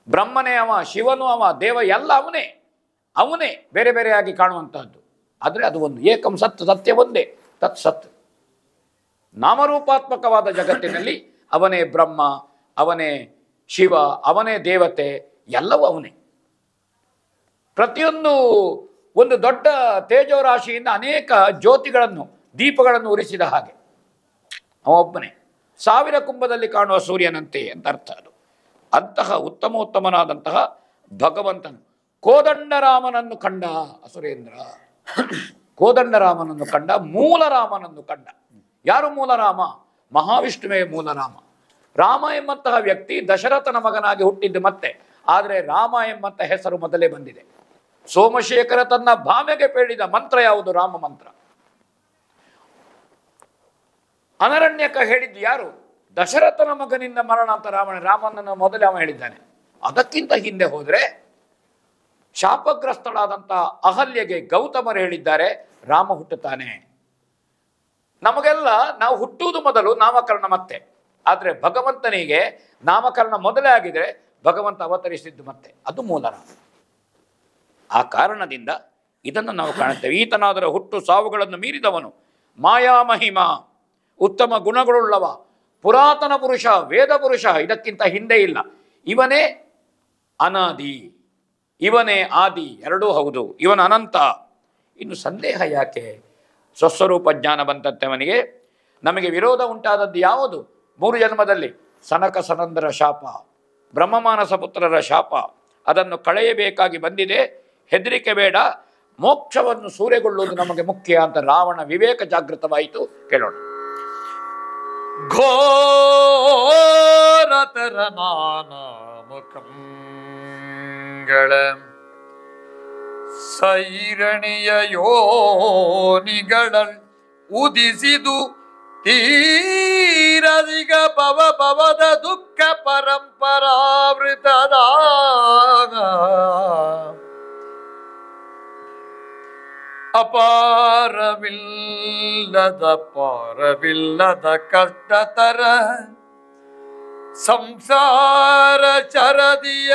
ಬ್ರಹ್ಮನೇ ಅವ, ಶಿವನು ಅವ, ದೇವ ಎಲ್ಲ ಅವನೇ ಬೇರೆ ಬೇರೆಯಾಗಿ ಕಾಣುವಂತಹದ್ದು. ಆದರೆ ಅದು ಒಂದು ಏಕಂ ಸತ್, ಸತ್ಯ ಒಂದೇ, ತತ್ ಸತ್. ನಾಮರೂಪಾತ್ಮಕವಾದ ಜಗತ್ತಿನಲ್ಲಿ ಅವನೇ ಬ್ರಹ್ಮ, ಅವನೇ ಶಿವ, ಅವನೇ ದೇವತೆ, ಎಲ್ಲವೂ ಅವನೇ. ಪ್ರತಿಯೊಂದು ಒಂದು ದೊಡ್ಡ ತೇಜೋರಾಶಿಯಿಂದ ಅನೇಕ ಜ್ಯೋತಿಗಳನ್ನು, ದೀಪಗಳನ್ನು ಉರಿಸಿದ ಹಾಗೆ ಅವೊಬ್ಬನೇ. 1000 ಕುಂಭದಲ್ಲಿ ಕಾಣುವ ಸೂರ್ಯನಂತೆ ಅಂತ ಅರ್ಥ ಅದು. ಅಂತಹ ಉತ್ತಮೋತ್ತಮನಾದಂತಹ ಭಗವಂತನು ಕೋದಂಡರಾಮನನ್ನು ಕಂಡ ಅಸುರೇಂದ್ರ. ಕೋದಂಡರಾಮನನ್ನು ಕಂಡ, ಮೂಲ ರಾಮನನ್ನು ಕಂಡ. ಯಾರು ಮೂಲ ರಾಮ? ಮಹಾವಿಷ್ಣುವೇ ಮೂಲ ರಾಮ. ರಾಮ ಎಂಬಂತಹ ವ್ಯಕ್ತಿ ದಶರಥನ ಮಗನಾಗಿ ಹುಟ್ಟಿದ್ದು ಮತ್ತೆ, ಆದರೆ ರಾಮ ಎಂಬಂತ ಹೆಸರು ಮೊದಲೇ ಬಂದಿದೆ. ಸೋಮಶೇಖರ ತನ್ನ ಭಾಮೆಗೆ ಬೇಡಿದ ಮಂತ್ರ ಯಾವುದು? ರಾಮ ಮಂತ್ರ. ಅನರಣ್ಯಕ ಹೇಳಿದ್ದು ಯಾರು? ದಶರಥನ ಮಗನಿಂದ ಮರಣ ಅಂತ ರಾಮನನ್ನು ಮೊದಲೇ ಅವ ಹೇಳಿದ್ದಾನೆ. ಅದಕ್ಕಿಂತ ಹಿಂದೆ ಹೋದರೆ ಶಾಪಗ್ರಸ್ತಳಾದಂಥ ಅಹಲ್ಯೆಗೆ ಗೌತಮರು ಹೇಳಿದ್ದಾರೆ, ರಾಮ ಹುಟ್ಟುತ್ತಾನೆ. ನಮಗೆಲ್ಲ ನಾವು ಹುಟ್ಟುವುದು ಮೊದಲು, ನಾಮಕರಣ ಮತ್ತೆ. ಆದರೆ ಭಗವಂತನಿಗೆ ನಾಮಕರಣ ಮೊದಲೇ ಆಗಿದ್ರೆ ಭಗವಂತ ಅವತರಿಸಿದ್ದು ಮತ್ತೆ, ಅದು ಮೂಲ ರಾಮ. ಆ ಕಾರಣದಿಂದ ಇದನ್ನು ನಾವು ಕಾಣುತ್ತೇವೆ. ಈತನಾದರ ಹುಟ್ಟು ಸಾವುಗಳನ್ನು ಮೀರಿದವನು, ಮಾಯಾಮಹಿಮ, ಉತ್ತಮ ಗುಣಗಳುಳ್ಳವ, ಪುರಾತನ ಪುರುಷ, ವೇದ ಪುರುಷ, ಇದಕ್ಕಿಂತ ಹಿಂದೆ ಇಲ್ಲ. ಇವನೇ ಅನಾದಿ, ಇವನೇ ಆದಿ, ಎರಡೂ ಹೌದು. ಇವನ ಅನಂತ. ಇನ್ನು ಸಂದೇಹ ಯಾಕೆ? ಸ್ವಸ್ವರೂಪ ಜ್ಞಾನ ಬಂತಂತೆ ಅವನಿಗೆ. ನಮಗೆ ವಿರೋಧ ಉಂಟಾದದ್ದು ಯಾವುದು? 3 ಜನ್ಮದಲ್ಲಿ ಸನಕ ಸನಂದರ ಶಾಪ, ಬ್ರಹ್ಮಮಾನಸ ಪುತ್ರರ ಶಾಪ, ಅದನ್ನು ಕಳೆಯಬೇಕಾಗಿ ಬಂದಿದೆ. ಹೆದರಿಕೆ ಬೇಡ, ಮೋಕ್ಷವನ್ನು ಸೂರೆಗೊಳ್ಳುವುದು ನಮಗೆ ಮುಖ್ಯ ಅಂತ ರಾವಣ ವಿವೇಕ ಜಾಗೃತವಾಯಿತು. ಕೇಳೋಣ. ಘೋರತರ ನಾನಾಮುಖಂಗಳ ಸೈರಣಿಯ ಯೋನಿಗಳ ಉದಿಸಿದು ತೀರದಿಗ ಭವದ ದುಃಖ ಪರಂಪರಾವೃತದ ಪಾರವಿಲ್ಲದ ಕಷ್ಟತರ ಸಂಸಾರ ಚರದಿಯ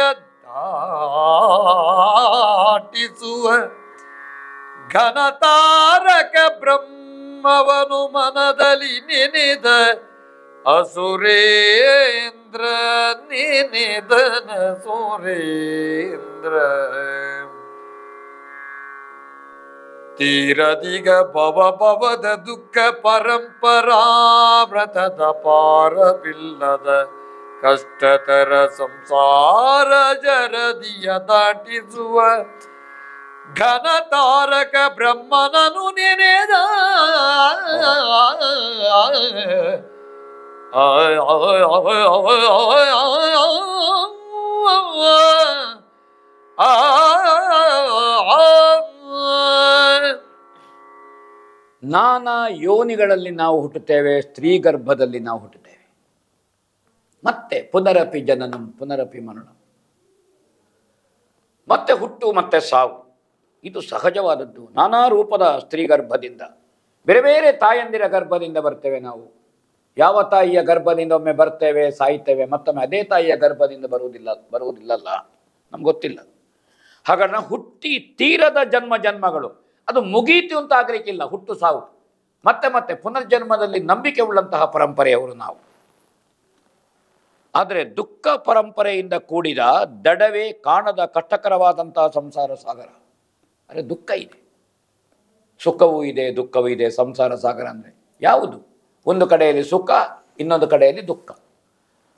ದಾಟಿಸುವ ಘನತಾರಕ ಬ್ರಹ್ಮವನು ಮನದಲ್ಲಿ ನೆನೆದ ಅಸುರೇಂದ್ರ ನಿನಿಧನ ಸುರೇಂದ್ರ ತೀರದಿಗ ಭವದ ದುಃಖ ಪರಂಪರಾವ್ರತದ ಪಾರವಿಲ್ಲದ ಕಷ್ಟತರ ಸಂಸಾರ ಜರದಿಯ ದಾಟಿಸುವ ಘನ ತಾರಕ ಬ್ರಹ್ಮನನು ನೆನೆದ ನಾನಾ ಯೋನಿಗಳಲ್ಲಿ ನಾವು ಹುಟ್ಟುತ್ತೇವೆ, ಸ್ತ್ರೀ ಗರ್ಭದಲ್ಲಿ ನಾವು ಹುಟ್ಟುತ್ತೇವೆ. ಮತ್ತೆ ಪುನರಪಿ ಜನನಂ ಪುನರಪಿ ಮರಣಂ, ಮತ್ತೆ ಹುಟ್ಟು ಮತ್ತೆ ಸಾವು. ಇದು ಸಹಜವಾದದ್ದು. ನಾನಾ ರೂಪದ ಸ್ತ್ರೀ ಗರ್ಭದಿಂದ, ಬೇರೆ ಬೇರೆ ತಾಯಂದಿರ ಗರ್ಭದಿಂದ ಬರ್ತೇವೆ ನಾವು. ಯಾವ ತಾಯಿಯ ಗರ್ಭದಿಂದ ಒಮ್ಮೆ ಬರ್ತೇವೆ, ಸಾಯ್ತೇವೆ, ಮತ್ತೊಮ್ಮೆ ಅದೇ ತಾಯಿಯ ಗರ್ಭದಿಂದ ಬರುವುದಿಲ್ಲಲ್ಲ, ನಮ್ಗೆ ಗೊತ್ತಿಲ್ಲ. ಹಾಗಾದ್ರೆ ನಾವು ಹುಟ್ಟಿ ತೀರದ ಜನ್ಮಗಳು, ಅದು ಮುಗೀತು ಅಂತ ಆಗಲಿಕ್ಕಿಲ್ಲ. ಹುಟ್ಟು ಸಾವು ಮತ್ತೆ ಮತ್ತೆ ಪುನರ್ಜನ್ಮದಲ್ಲಿ ನಂಬಿಕೆ ಉಳ್ಳಂತಹ ಪರಂಪರೆಯವರು ನಾವು. ಆದರೆ ದುಃಖ ಪರಂಪರೆಯಿಂದ ಕೂಡಿದ ದಡವೇ ಕಾಣದ ಕಷ್ಟಕರವಾದಂತಹ ಸಂಸಾರ ಸಾಗರ. ಅಂದರೆ ದುಃಖ ಇದೆ, ಸುಖವೂ ಇದೆ, ದುಃಖವೂ ಇದೆ. ಸಂಸಾರ ಸಾಗರ ಅಂದರೆ ಯಾವುದು? ಒಂದು ಕಡೆಯಲ್ಲಿ ಸುಖ, ಇನ್ನೊಂದು ಕಡೆಯಲ್ಲಿ ದುಃಖ.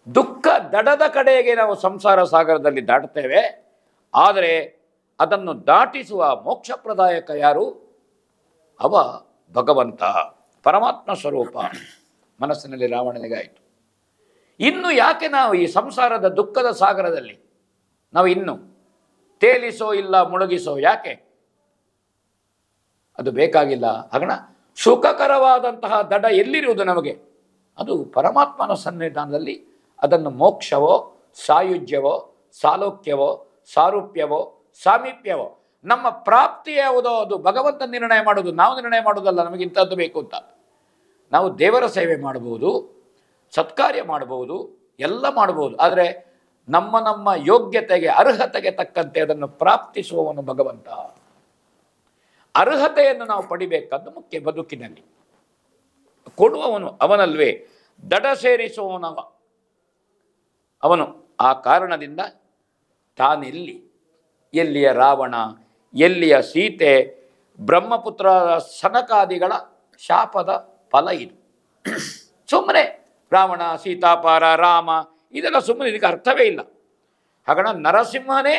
ದುಃಖ ದಡದ ಕಡೆಗೆ ನಾವು ಸಂಸಾರ ಸಾಗರದಲ್ಲಿ ದಾಟ್ತೇವೆ. ಆದರೆ ಅದನ್ನು ದಾಟಿಸುವ ಮೋಕ್ಷಪ್ರದಾಯಕ ಯಾರು? ಅವ ಭಗವಂತ, ಪರಮಾತ್ಮ ಸ್ವರೂಪ. ಮನಸ್ಸಿನಲ್ಲಿ ರಾವಣನಿಗಾಯಿತು. ಇನ್ನು ಯಾಕೆ ನಾವು ಈ ಸಂಸಾರದ ದುಃಖದ ಸಾಗರದಲ್ಲಿ ನಾವು ಇನ್ನು ತೇಲಿಸೋ ಇಲ್ಲ ಮುಳುಗಿಸೋ? ಯಾಕೆ? ಅದು ಬೇಕಾಗಿಲ್ಲ. ಹಾಗಣ ಸುಖಕರವಾದಂತಹ ದಡ ಎಲ್ಲಿರುವುದು ನಮಗೆ? ಅದು ಪರಮಾತ್ಮನ ಸನ್ನಿಧಾನದಲ್ಲಿ. ಅದನ್ನು ಮೋಕ್ಷವೋ, ಸಾಯುಜ್ಯವೋ, ಸಾಲೋಕ್ಯವೋ, ಸಾರೂಪ್ಯವೋ, ಸಾಮೀಪ್ಯವೋ, ನಮ್ಮ ಪ್ರಾಪ್ತಿ ಯಾವುದೋ ಅದು ಭಗವಂತ ನಿರ್ಣಯ ಮಾಡೋದು, ನಾವು ನಿರ್ಣಯ ಮಾಡೋದಲ್ಲ. ನಮಗೆ ಇಂಥದ್ದು ಬೇಕು ಅಂತ. ನಾವು ದೇವರ ಸೇವೆ ಮಾಡಬಹುದು, ಸತ್ಕಾರ್ಯ ಮಾಡಬಹುದು, ಎಲ್ಲ ಮಾಡಬಹುದು. ಆದರೆ ನಮ್ಮ ನಮ್ಮ ಯೋಗ್ಯತೆಗೆ, ಅರ್ಹತೆಗೆ ತಕ್ಕಂತೆ ಅದನ್ನು ಪ್ರಾಪ್ತಿಸುವವನು ಭಗವಂತ. ಅರ್ಹತೆಯನ್ನು ನಾವು ಪಡಿಬೇಕಾದ್ದು ಮುಖ್ಯ ಬದುಕಿನಲ್ಲಿ. ಕೊಡುವವನು ಅವನಲ್ವೇ, ದಡ ಸೇರಿಸುವವನವ ಅವನು. ಆ ಕಾರಣದಿಂದ ತಾನೆಲ್ಲಿ, ಎಲ್ಲಿಯ ರಾವಣ, ಎಲ್ಲಿಯ ಸೀತೆ, ಬ್ರಹ್ಮಪುತ್ರ ಸನಕಾದಿಗಳ ಶಾಪದ ಫಲ ಇದು. ಸುಮ್ಮನೆ ರಾವಣ, ಸೀತಾಪಾರ, ರಾಮ ಇದೆಲ್ಲ ಸುಮ್ಮನೆ, ಇದಕ್ಕೆ ಅರ್ಥವೇ ಇಲ್ಲ. ಹಾಗಣ ನರಸಿಂಹನೇ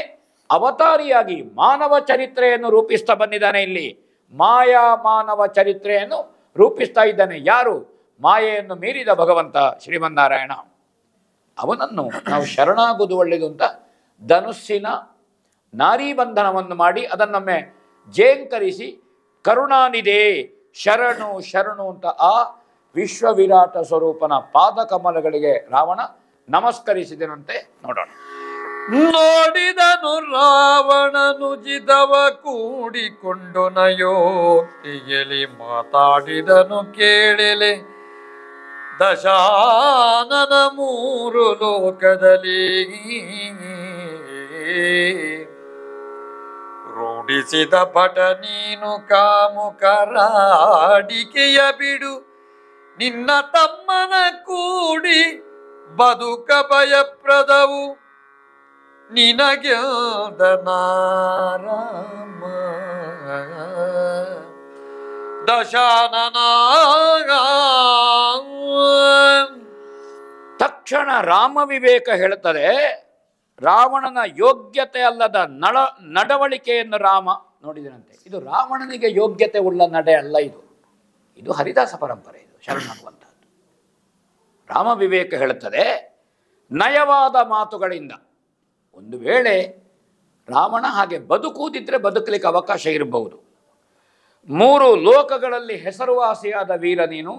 ಅವತಾರಿಯಾಗಿ ಮಾನವ ಚರಿತ್ರೆಯನ್ನು ರೂಪಿಸ್ತಾ ಬಂದಿದ್ದಾನೆ. ಇಲ್ಲಿ ಮಾಯಾ ಮಾನವ ಚರಿತ್ರೆಯನ್ನು ರೂಪಿಸ್ತಾ ಇದ್ದಾನೆ. ಯಾರು? ಮಾಯೆಯನ್ನು ಮೀರಿದ ಭಗವಂತ ಶ್ರೀಮನ್ನಾರಾಯಣ. ಅವನನ್ನು ನಾವು ಶರಣಾಗುವುದು ಒಳ್ಳೆಯದು ಅಂತ ಧನುಸ್ಸಿನ ನಾರೀ ಬಂಧನವನ್ನು ಮಾಡಿ ಅದನ್ನೊಮ್ಮೆ ಜೇಂಕರಿಸಿ ಕರುಣಾನಿಧೆ ಶರಣು ಶರಣು ಅಂತ ಆ ವಿಶ್ವವಿರಾಟ ಸ್ವರೂಪನ ಪಾದಕಮಲಗಳಿಗೆ ರಾವಣ ನಮಸ್ಕರಿಸಿದನಂತೆ. ನೋಡೋಣ. ನೋಡಿದನು ರಾವಣನು ಜಿದವ ಕೂಡಿಕೊಂಡು ನಯೋಕ್ತಿಯಲ್ಲಿ ಮಾತಾಡಿದನು ಕೇಳಿಲೆ ದಶಾನನ ಮೂರು ಲೋಕದಲ್ಲಿ ರೂಢಿಸಿದ ಪಟ ನೀನು ಕಾಮುಕರಾಡಿಕೆಯ ಬಿಡು ನಿನ್ನ ತಮ್ಮನ ಕೂಡಿ ಬದುಕ ಭಯಪ್ರದವು ನಿನಗ್ಯಾದ ನಾರಾಮ ದಶಾನನ. ತಕ್ಷಣ ರಾಮ ವಿವೇಕ ಹೇಳ್ತದೆ, ರಾವಣನ ಯೋಗ್ಯತೆ ಅಲ್ಲದ ನಡವಳಿಕೆಯನ್ನು ರಾಮ ನೋಡಿದನಂತೆ. ಇದು ರಾವಣನಿಗೆ ಯೋಗ್ಯತೆ ಉಳ್ಳ ನಡೆ ಅಲ್ಲ, ಇದು ಹರಿದಾಸ ಪರಂಪರೆ, ಇದು ಶರಣಾಗುವಂತಹದ್ದು. ರಾಮ ವಿವೇಕ ಹೇಳುತ್ತದೆ ನಯವಾದ ಮಾತುಗಳಿಂದ. ಒಂದು ವೇಳೆ ರಾವಣ ಹಾಗೆ ಬದುಕುವುದಿದ್ರೆ ಬದುಕಲಿಕ್ಕೆ ಅವಕಾಶ ಇರಬಹುದು. ಮೂರು ಲೋಕಗಳಲ್ಲಿ ಹೆಸರುವಾಸಿಯಾದ ವೀರ ನೀನು,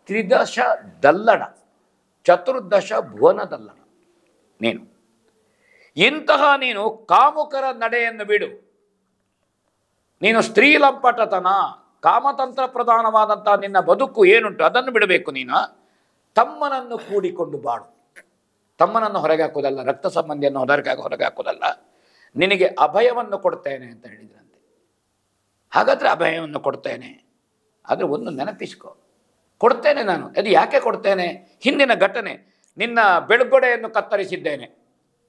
ತ್ರಿದಶ ದಲ್ಲಣ, ಚತುರ್ದಶ ಭುವನ ದಲ್ಲಣ ನೀನು. ಇಂತಹ ನೀನು ಕಾಮುಕರ ನಡೆಯನ್ನು ಬಿಡು. ನೀನು ಸ್ತ್ರೀ ಲಂಪಟತನ, ಕಾಮತಂತ್ರ ಪ್ರಧಾನವಾದಂತಹ ನಿನ್ನ ಬದುಕು ಏನುಂಟು ಅದನ್ನು ಬಿಡಬೇಕು. ನೀನು ತಮ್ಮನನ್ನು ಕೂಡಿಕೊಂಡು ಬಾಳು. ತಮ್ಮನನ್ನು ಹೊರಗೆ ಹಾಕೋದಲ್ಲ, ರಕ್ತ ಸಂಬಂಧಿಯನ್ನು ಹೊರಗೆ ಹಾಕೋದಲ್ಲ. ನಿನಗೆ ಅಭಯವನ್ನು ಕೊಡ್ತೇನೆ ಅಂತ ಹೇಳಿದ್ರಂತೆ. ಹಾಗಾದರೆ ಅಭಯವನ್ನು ಕೊಡ್ತೇನೆ. ಆದರೆ ಒಂದು ನೆನಪಿಸ್ಕೊ, ಕೊಡ್ತೇನೆ ನಾನು. ಅದು ಯಾಕೆ ಕೊಡ್ತೇನೆ? ಹಿಂದಿನ ಘಟನೆ, ನಿನ್ನ ಬೆಳ್ಗೊಡೆಯನ್ನು ಕತ್ತರಿಸಿದ್ದೇನೆ.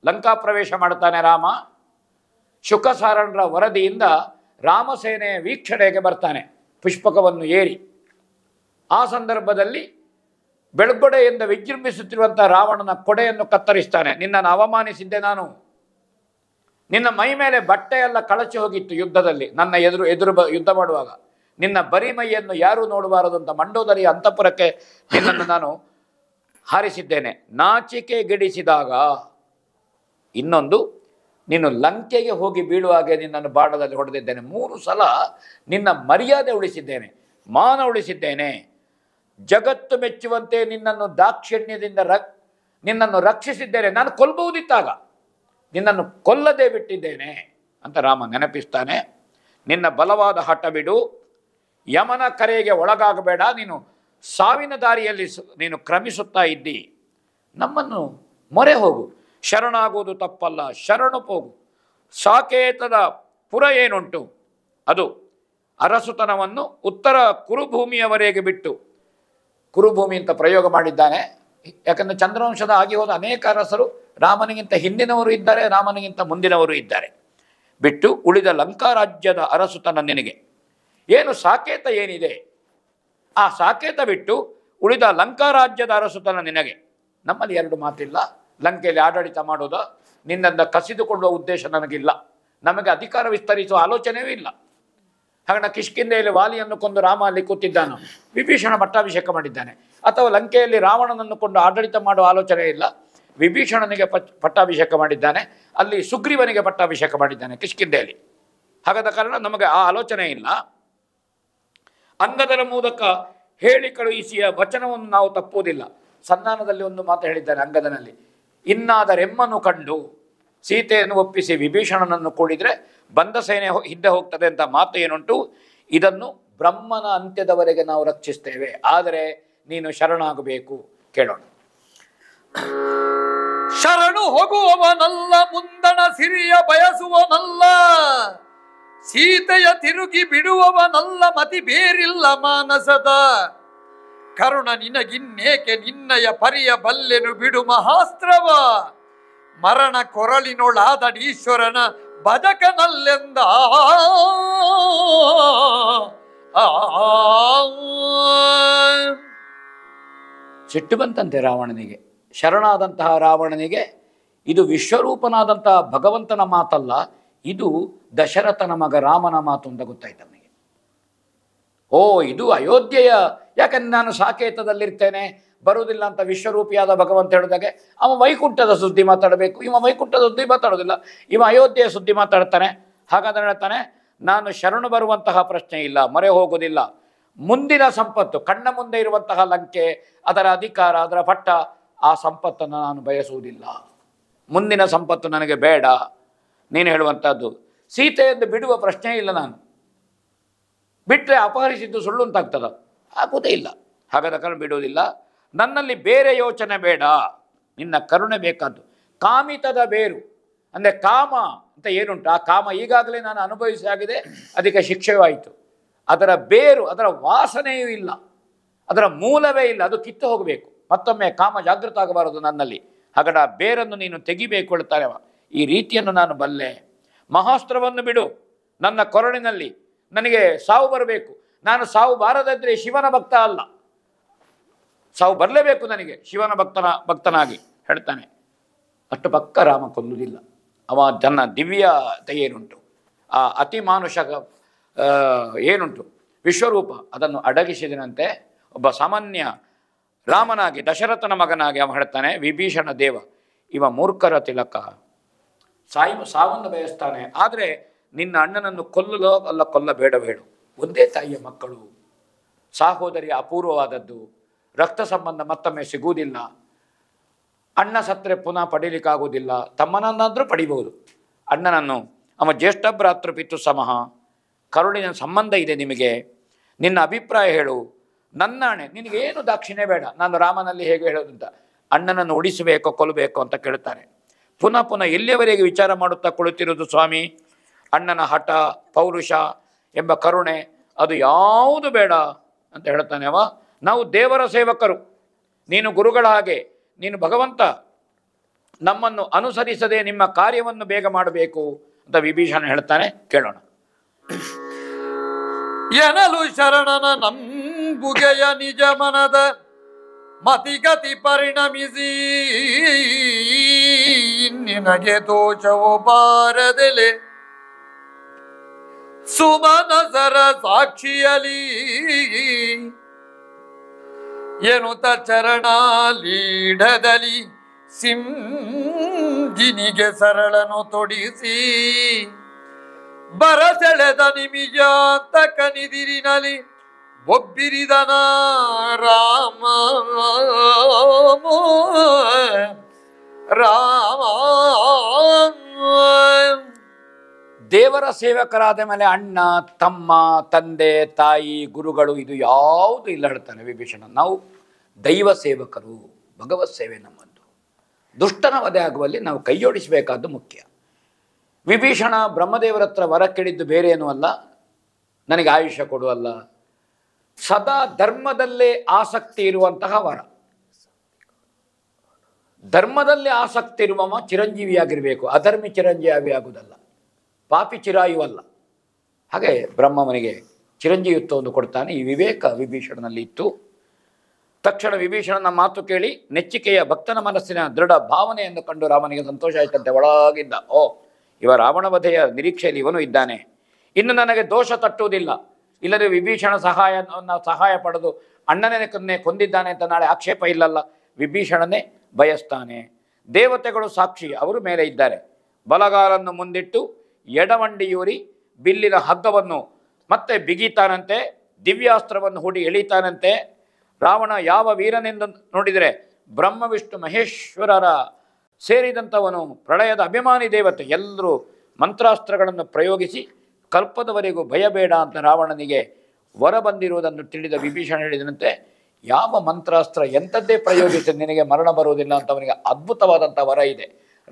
ಲಂಕಾ ಪ್ರವೇಶ ಮಾಡ್ತಾನೆ ರಾಮ. ಶುಕಸಾರಣರ ವರದಿಯಿಂದ ರಾಮಸೇನೆಯ ವೀಕ್ಷಣೆಗೆ ಬರ್ತಾನೆ ಪುಷ್ಪಕವನ್ನು ಏರಿ. ಆ ಸಂದರ್ಭದಲ್ಲಿ ಬೆಳ್ಗೊಡೆಯಿಂದ ವಿಜೃಂಭಿಸುತ್ತಿರುವಂಥ ರಾವಣನ ಕೊಡೆಯನ್ನು ಕತ್ತರಿಸ್ತಾನೆ. ನಿನ್ನನ್ನು ಅವಮಾನಿಸಿದ್ದೆ ನಾನು. ನಿನ್ನ ಮೈ ಮೇಲೆ ಬಟ್ಟೆಯೆಲ್ಲ ಕಳಚಿ ಹೋಗಿತ್ತು ಯುದ್ಧದಲ್ಲಿ, ನನ್ನ ಎದುರು ಯುದ್ಧ ಮಾಡುವಾಗ. ನಿನ್ನ ಬರಿ ಮೈಯನ್ನು ಯಾರೂ ನೋಡಬಾರದು ಅಂತ ಮಂಡೋದರಿಯ ಅಂತಃಪುರಕ್ಕೆ ನಿನ್ನನ್ನು ನಾನು ಹಾರಿಸಿದ್ದೇನೆ. ನಾಚಿಕೆ ಗೆಡಿಸಿದಾಗ ಇನ್ನೊಂದು, ನೀನು ಲಂಕೆಗೆ ಹೋಗಿ ಬೀಳುವಾಗೆ ನಿನ್ನನ್ನು ಬಾಣದಲ್ಲಿ ಹೊಡೆದಿದ್ದೇನೆ. 3 ಸಲ ನಿನ್ನ ಮರ್ಯಾದೆ ಉಳಿಸಿದ್ದೇನೆ, ಮಾನ ಉಳಿಸಿದ್ದೇನೆ. ಜಗತ್ತು ಮೆಚ್ಚುವಂತೆ ನಿನ್ನನ್ನು ದಾಕ್ಷಿಣ್ಯದಿಂದ ನಿನ್ನನ್ನು ರಕ್ಷಿಸಿದ್ದೇನೆ. ನಾನು ಕೊಲ್ಲಬಹುದಿತ್ತಾಗ, ನಿನ್ನನ್ನು ಕೊಲ್ಲದೆ ಬಿಟ್ಟಿದ್ದೇನೆ ಅಂತ ರಾಮ ನೆನಪಿಸ್ತಾನೆ. ನಿನ್ನ ಬಲವಾದ ಹಠ ಬಿಡು, ಯಮನ ಕರೆಗೆ ಒಳಗಾಗಬೇಡ. ನೀನು ಸಾವಿನ ದಾರಿಯಲ್ಲಿ ನೀನು ಕ್ರಮಿಸುತ್ತಾ ಇದ್ದಿ. ನಮ್ಮನ್ನು ಮೊರೆ ಹೋಗು. ಶರಣಾಗುವುದು ತಪ್ಪಲ್ಲ, ಶರಣು ಹೋಗು. ಸಾಕೇತದ ಪುರ ಏನುಂಟು ಅದು ಅರಸುತನವನ್ನು ಉತ್ತರ ಕುರುಭೂಮಿಯವರೆಗೆ ಬಿಟ್ಟು, ಕುರುಭೂಮಿ ಅಂತ ಪ್ರಯೋಗ ಮಾಡಿದ್ದಾನೆ. ಯಾಕಂದರೆ ಚಂದ್ರವಂಶದ ಆಗಿ ಹೋದ ಅನೇಕ ಅರಸರು ರಾಮನಿಗಿಂತ ಹಿಂದಿನವರು ಇದ್ದಾರೆ, ರಾಮನಿಗಿಂತ ಮುಂದಿನವರು ಇದ್ದಾರೆ. ಬಿಟ್ಟು ಉಳಿದ ಲಂಕಾ ರಾಜ್ಯದ ಅರಸುತನ ನಿನಗೆ. ಏನು ಸಾಕೇತ ಏನಿದೆ ಆ ಸಾಕೇತ ಬಿಟ್ಟು ಉಳಿದ ಲಂಕಾ ರಾಜ್ಯದ ಅರಸುತನ ನಿನಗೆ. ನಮ್ಮಲ್ಲಿ 2 ಮಾತಿಲ್ಲ. ಲಂಕೆಯಲ್ಲಿ ಆಡಳಿತ ಮಾಡೋದು, ನಿನ್ನನ್ನು ಕಸಿದುಕೊಳ್ಳುವ ಉದ್ದೇಶ ನನಗಿಲ್ಲ. ನಮಗೆ ಅಧಿಕಾರ ವಿಸ್ತರಿಸುವ ಆಲೋಚನೆಯೂ ಇಲ್ಲ. ಹಾಗಾಗಿ ಕಿಷ್ಕಿಂಧೆಯಲ್ಲಿ ವಾಲಿಯನ್ನು ಕೊಂದು ರಾಮ ಅಲ್ಲಿ ಕೂತಿದ್ದಾನು, ವಿಭೀಷಣ ಪಟ್ಟಾಭಿಷೇಕ ಮಾಡಿದ್ದಾನೆ. ಅಥವಾ ಲಂಕೆಯಲ್ಲಿ ರಾವಣನನ್ನು ಕೊಂಡು ಆಡಳಿತ ಮಾಡುವ ಆಲೋಚನೆ ಇಲ್ಲ, ವಿಭೀಷಣನಿಗೆ ಪಟ್ಟಾಭಿಷೇಕ ಮಾಡಿದ್ದಾನೆ. ಅಲ್ಲಿ ಸುಗ್ರೀವನಿಗೆ ಪಟ್ಟಾಭಿಷೇಕ ಮಾಡಿದ್ದಾನೆ ಕಿಷ್ಕಿಂಧೆಯಲ್ಲಿ. ಹಾಗಾದ ಕಾರಣ ನಮಗೆ ಆ ಆಲೋಚನೆ ಇಲ್ಲ. ಅಂಗದರ ಮೂಲಕ ಹೇಳಿ ಕಳುಹಿಸಿಯ ವಚನವನ್ನು ನಾವು ತಪ್ಪುವುದಿಲ್ಲ. ಸಂಧಾನದಲ್ಲಿ ಒಂದು ಮಾತು ಹೇಳಿದ್ದಾನೆ ಅಂಗದನಲ್ಲಿ, ಇನ್ನಾದರೆಮ್ಮನ್ನು ಕಂಡು ಸೀತೆಯನ್ನು ಒಪ್ಪಿಸಿ ವಿಭೀಷಣನನ್ನು ಕೂಡಿದರೆ ಬಂದ ಸೇನೆ ಹಿಂದೆ ಹೋಗ್ತದೆ ಅಂತ ಮಾತು ಏನುಂಟು, ಇದನ್ನು ಬ್ರಹ್ಮನ ಅಂತ್ಯದವರೆಗೆ ನಾವು ರಕ್ಷಿಸ್ತೇವೆ. ಆದರೆ ನೀನು ಶರಣಾಗಬೇಕು. ಕೇಳೋಣ. ಶರಣು ಹೋಗುವವನಲ್ಲ, ಮುಂದಣ ಸಿರಿಯ ಬಯಸುವನಲ್ಲ, ಸೀತೆಯ ತಿರುಗಿ ಬಿಡುವವನಲ್ಲ, ಮತಿ ಬೇರಿಲ್ಲ ಮಾನಸದ. ಕರುಣ ನಿನಗಿನ್ನೇಕೆ ನಿನ್ನಯ ಪರಿಯ ಬಲ್ಲೆನು ಬಿಡು ಮಹಾಸ್ತ್ರವ, ಮರಣ ಕೊರಳಿನೊಳಾದಡೀಶ್ವರನ ಬದಕನಲ್ಲೆಂದ. ಸಿಟ್ಟು ಬಂತಂತೆ ರಾವಣನಿಗೆ. ಶರಣಾದಂತಹ ರಾವಣನಿಗೆ ಇದು ವಿಶ್ವರೂಪನಾದಂತಹ ಭಗವಂತನ ಮಾತಲ್ಲ, ಇದು ದಶರಥನ ಮಗ ರಾಮನ ಮಾತು ಅಂತ ಗೊತ್ತಾಯ್ತು ಅವನಿಗೆ. ಓ, ಇದು ಅಯೋಧ್ಯೆಯ, ಯಾಕಂದ್ರೆ ನಾನು ಸಾಕೇತದಲ್ಲಿರ್ತೇನೆ ಬರುವುದಿಲ್ಲ ಅಂತ ವಿಶ್ವರೂಪಿಯಾದ ಭಗವಂತ ಹೇಳಿದಾಗೆ ಅವ ವೈಕುಂಠದ ಸುದ್ದಿ ಮಾತಾಡಬೇಕು, ಇವ ವೈಕುಂಠದ ಸುದ್ದಿ ಮಾತಾಡೋದಿಲ್ಲ, ಇವ ಅಯೋಧ್ಯೆಯ ಸುದ್ದಿ ಮಾತಾಡ್ತಾನೆ. ಹಾಗಾದ್ರೆ ಹೇಳ್ತಾನೆ, ನಾನು ಶರಣು ಬರುವಂತಹ ಪ್ರಶ್ನೆ ಇಲ್ಲ, ಮೊರೆ ಹೋಗೋದಿಲ್ಲ. ಮುಂದಿನ ಸಂಪತ್ತು, ಕಣ್ಣ ಮುಂದೆ ಇರುವಂತಹ ಲಂಕೆ, ಅದರ ಅಧಿಕಾರ, ಅದರ ಪಟ್ಟ, ಆ ಸಂಪತ್ತನ್ನು ನಾನು ಬಯಸುವುದಿಲ್ಲ. ಮುಂದಿನ ಸಂಪತ್ತು ನನಗೆ ಬೇಡ. ನೀನು ಹೇಳುವಂಥದ್ದು ಸೀತೆಯನ್ನು ಬಿಡುವ ಪ್ರಶ್ನೆ ಇಲ್ಲ. ನಾನು ಬಿಟ್ಟರೆ ಅಪಹರಿಸಿದ್ದು ಸುಳ್ಳು ಅಂತಾಗ್ತದ, ಆಗೋದೇ ಇಲ್ಲ. ಹಾಗಾದ ಕಾರಣ ಬಿಡುವುದಿಲ್ಲ. ನನ್ನಲ್ಲಿ ಬೇರೆ ಯೋಚನೆ ಬೇಡ, ನಿನ್ನ ಕರುಣೆ ಬೇಕಾದ್ದು. ಕಾಮಿತದ ಬೇರು ಅಂದರೆ ಕಾಮ ಅಂತ ಏನುಂಟು, ಆ ಕಾಮ ಈಗಾಗಲೇ ನಾನು ಅನುಭವಿಸಿ ಆಗಿದೆ, ಅದಕ್ಕೆ ಶಿಕ್ಷೆಯೂ ಆಯಿತು. ಅದರ ಬೇರು, ಅದರ ವಾಸನೆಯೂ ಇಲ್ಲ, ಅದರ ಮೂಲವೇ ಇಲ್ಲ, ಅದು ಕಿತ್ತು ಹೋಗಬೇಕು. ಮತ್ತೊಮ್ಮೆ ಕಾಮ ಜಾಗೃತ ಆಗಬಾರದು ನನ್ನಲ್ಲಿ. ಹಾಗಾದ ಬೇರನ್ನು ನೀನು ತೆಗಿಬೇಕು ಹೇಳ್ತಾರೆ. ಈ ರೀತಿಯನ್ನು ನಾನು ಬಲ್ಲೆ. ಮಹಾಸ್ತ್ರವನ್ನು ಬಿಡು, ನನ್ನ ಕೊರಳಿನಲ್ಲಿ ನನಗೆ ಸಾವು ಬರಬೇಕು. ನಾನು ಸಾವು ಬಾರದಿದ್ದರೆ ಶಿವನ ಭಕ್ತ ಅಲ್ಲ, ಸಾವು ಬರಲೇಬೇಕು ನನಗೆ ಶಿವನ ಭಕ್ತನಾಗಿ ಹೇಳ್ತಾನೆ. ಅಷ್ಟು ಪಕ್ಕ ರಾಮ ಕೊಲ್ಲುವುದಿಲ್ಲ. ಅವ ತನ್ನ ದಿವ್ಯತೆ ಏನುಂಟು, ಆ ಅತಿ ಮಾನುಷ ಏನುಂಟು ವಿಶ್ವರೂಪ, ಅದನ್ನು ಅಡಗಿಸಿದನಂತೆ. ಒಬ್ಬ ಸಾಮಾನ್ಯ ರಾಮನಾಗಿ, ದಶರಥನ ಮಗನಾಗಿ ಅವ ಹೇಳ್ತಾನೆ, ವಿಭೀಷಣ ದೇವ ಇವ ಮೂರ್ಖರ ತಿಲಕ, ಸಾವನ್ನು ಬಯಸ್ತಾನೆ. ಆದರೆ ನಿನ್ನ ಅಣ್ಣನನ್ನು ಕೊಲ್ಲಲೋ ಅಲ್ಲ, ಕೊಲ್ಲಬೇಡಬೇಡು. ಒಂದೇ ತಾಯಿಯ ಮಕ್ಕಳು, ಸಹೋದರಿಯ ಅಪೂರ್ವವಾದದ್ದು, ರಕ್ತ ಸಂಬಂಧ ಮತ್ತೊಮ್ಮೆ ಸಿಗುವುದಿಲ್ಲ. ಅಣ್ಣ ಸತ್ತರೆ ಪುನಃ ಪಡೀಲಿಕ್ಕಾಗೋದಿಲ್ಲ, ತಮ್ಮನನ್ನಾದರೂ ಪಡಿಬಹುದು. ಅಣ್ಣನನ್ನು ಅವ ಜ್ಯೇಷ್ಠ ಭ್ರಾತೃ ಪಿತೃ ಸಮಃ, ಕರುಣಿನ ಸಂಬಂಧ ಇದೆ ನಿಮಗೆ, ನಿನ್ನ ಅಭಿಪ್ರಾಯ ಹೇಳು. ನನ್ನಾಣೆ ನಿನಗೇನು ದಾಕ್ಷಿಣ್ಯ ಬೇಡ. ನಾನು ರಾಮನಲ್ಲಿ ಹೇಗೆ ಹೇಳೋದಂತ, ಅಣ್ಣನನ್ನು ಉಳಿಸಬೇಕೋ ಕೊಲ್ಲಬೇಕೋ ಅಂತ ಕೇಳ್ತಾನೆ. ಪುನಃ ಪುನಃ ಎಲ್ಲಿಯವರೆಗೆ ವಿಚಾರ ಮಾಡುತ್ತಾ ಕುಳಿತಿರೋದು ಸ್ವಾಮಿ? ಅಣ್ಣನ ಹಠ, ಪೌರುಷ ಎಂಬ ಕರುಣೆ ಅದು ಯಾವುದು ಬೇಡ ಅಂತ ಹೇಳ್ತಾನೆ ಅವ. ನಾವು ದೇವರ ಸೇವಕರು, ನೀನು ಗುರುಗಳ ಹಾಗೆ, ನೀನು ಭಗವಂತ, ನಮ್ಮನ್ನು ಅನುಸರಿಸದೆ ನಿಮ್ಮ ಕಾರ್ಯವನ್ನು ಬೇಗ ಮಾಡಬೇಕು ಅಂತ ವಿಭೀಷಣ ಹೇಳ್ತಾನೆ. ಕೇಳೋಣ. ಎನಲು ಶರಣನ ನಂಬುಗೆಯ ನಿಜ ಮನದ ಮತಿಗತಿ ಪರಿಣಮಿಸಿ ನಿನಗೆ ದೋಷವು ಬಾರದೆಲೆ ಸುಮನಸರ ಸಾಕ್ಷಿಯಲಿ ಎನ್ನುತ್ತ ಚರಣಾಲೀಢದಲ್ಲಿ ಸಿಂಜಿನಿಗೆ ಸರಳನು ತೊಡಿಸಿ ಬರಸೆಳೆದ ನಿಮಿಜಾಂತ ಕನಿದಿರಿನಲಿ ಒಬ್ಬಿರಿದನ ರಾಮ ರಾಮ. ದೇವರ ಸೇವಕರಾದ ಮೇಲೆ ಅಣ್ಣ, ತಮ್ಮ, ತಂದೆ, ತಾಯಿ, ಗುರುಗಳು ಇದು ಯಾವುದು ಇಲ್ಲ ಹೇಳ್ತಾನೆ ವಿಭೀಷಣ. ನಾವು ದೈವ ಸೇವಕರು, ಭಗವತ್ ಸೇವೆ ನಮ್ಮದು. ದುಷ್ಟನ ವಧೆ ಆಗುವಲ್ಲಿ ನಾವು ಕೈಜೋಡಿಸಬೇಕಾದ್ದು ಮುಖ್ಯ. ವಿಭೀಷಣ ಬ್ರಹ್ಮದೇವರ ಹತ್ರ ವರ ಕೇಳಿದ್ದು ಬೇರೆ ಏನೂ ಅಲ್ಲ, ನನಗೆ ಆಯುಷ್ಯ ಕೊಡುವಲ್ಲ, ಸದಾ ಧರ್ಮದಲ್ಲೇ ಆಸಕ್ತಿ ಇರುವಂತಹ ವರ. ಧರ್ಮದಲ್ಲಿ ಆಸಕ್ತಿ ಇರುವವ ಚಿರಂಜೀವಿಯಾಗಿರಬೇಕು, ಅಧರ್ಮಿ ಚಿರಂಜೀವಿ ಆಗುವುದಲ್ಲ, ಪಾಪಿ ಚಿರಾಯುವಲ್ಲ. ಹಾಗೆ ಬ್ರಹ್ಮವನಿಗೆ ಚಿರಂಜೀವಿತ್ವವನ್ನು ಕೊಡ್ತಾನೆ. ಈ ವಿವೇಕ ವಿಭೀಷಣನಲ್ಲಿ ಇತ್ತು. ತಕ್ಷಣ ವಿಭೀಷಣನ ಮಾತು ಕೇಳಿ ನೆಚ್ಚಿಕೆಯ ಭಕ್ತನ ಮನಸ್ಸಿನ ದೃಢ ಭಾವನೆಯನ್ನು ಕಂಡು ರಾಮನಿಗೆ ಸಂತೋಷ ಆಯ್ತಂತೆ. ಒಳಗಿಂದ ಓ, ಇವ ರಾವಣ ವಧೆಯ ನಿರೀಕ್ಷೆಯಲ್ಲಿ ಇವನು ಇದ್ದಾನೆ, ಇನ್ನು ನನಗೆ ದೋಷ ತಟ್ಟುವುದಿಲ್ಲ, ಇಲ್ಲದೆ ವಿಭೀಷಣ ಸಹಾಯ ಪಡೆದು ಅಣ್ಣನೇ ಕೊಂದಿದ್ದಾನೆ ಅಂತ ನಾಳೆ ಆಕ್ಷೇಪ ಇಲ್ಲಲ್ಲ. ವಿಭೀಷಣನೇ ಬಯಸ್ತಾನೆ. ದೇವತೆಗಳು ಸಾಕ್ಷಿ, ಅವರು ಮೇಲೆ ಇದ್ದಾರೆ. ಬಲಗಾಲನ್ನು ಮುಂದಿಟ್ಟು ಎಡವಂಡಿಯೂರಿ ಬಿಲ್ಲಿನ ಹಗ್ಗವನ್ನು ಮತ್ತೆ ಬಿಗಿತಾನಂತೆ, ದಿವ್ಯಾಸ್ತ್ರವನ್ನು ಹೂಡಿ ಎಳೀತಾನಂತೆ. ರಾವಣ ಯಾವ ವೀರನೆಂದು ನೋಡಿದರೆ ಬ್ರಹ್ಮ ವಿಷ್ಣು ಮಹೇಶ್ವರರ ಸೇರಿದಂಥವನು, ಪ್ರಳಯದ ಅಭಿಮಾನಿ ದೇವತೆ. ಎಲ್ಲರೂ ಮಂತ್ರಾಸ್ತ್ರಗಳನ್ನು ಪ್ರಯೋಗಿಸಿ ಕಲ್ಪದವರೆಗೂ ಭಯಬೇಡ ಅಂತ ರಾವಣನಿಗೆ ವರ ಬಂದಿರುವುದನ್ನು ತಿಳಿದ ವಿಭೀಷಣ ಹೇಳಿದಂತೆ, ಯಾವ ಮಂತ್ರಾಸ್ತ್ರ ಎಂಥದ್ದೇ ಪ್ರಯೋಗಿಸಿ ನಿನಗೆ ಮರಣ ಬರುವುದಿಲ್ಲ ಅಂತ ಅವನಿಗೆ ಅದ್ಭುತವಾದಂಥ ವರ ಇದೆ.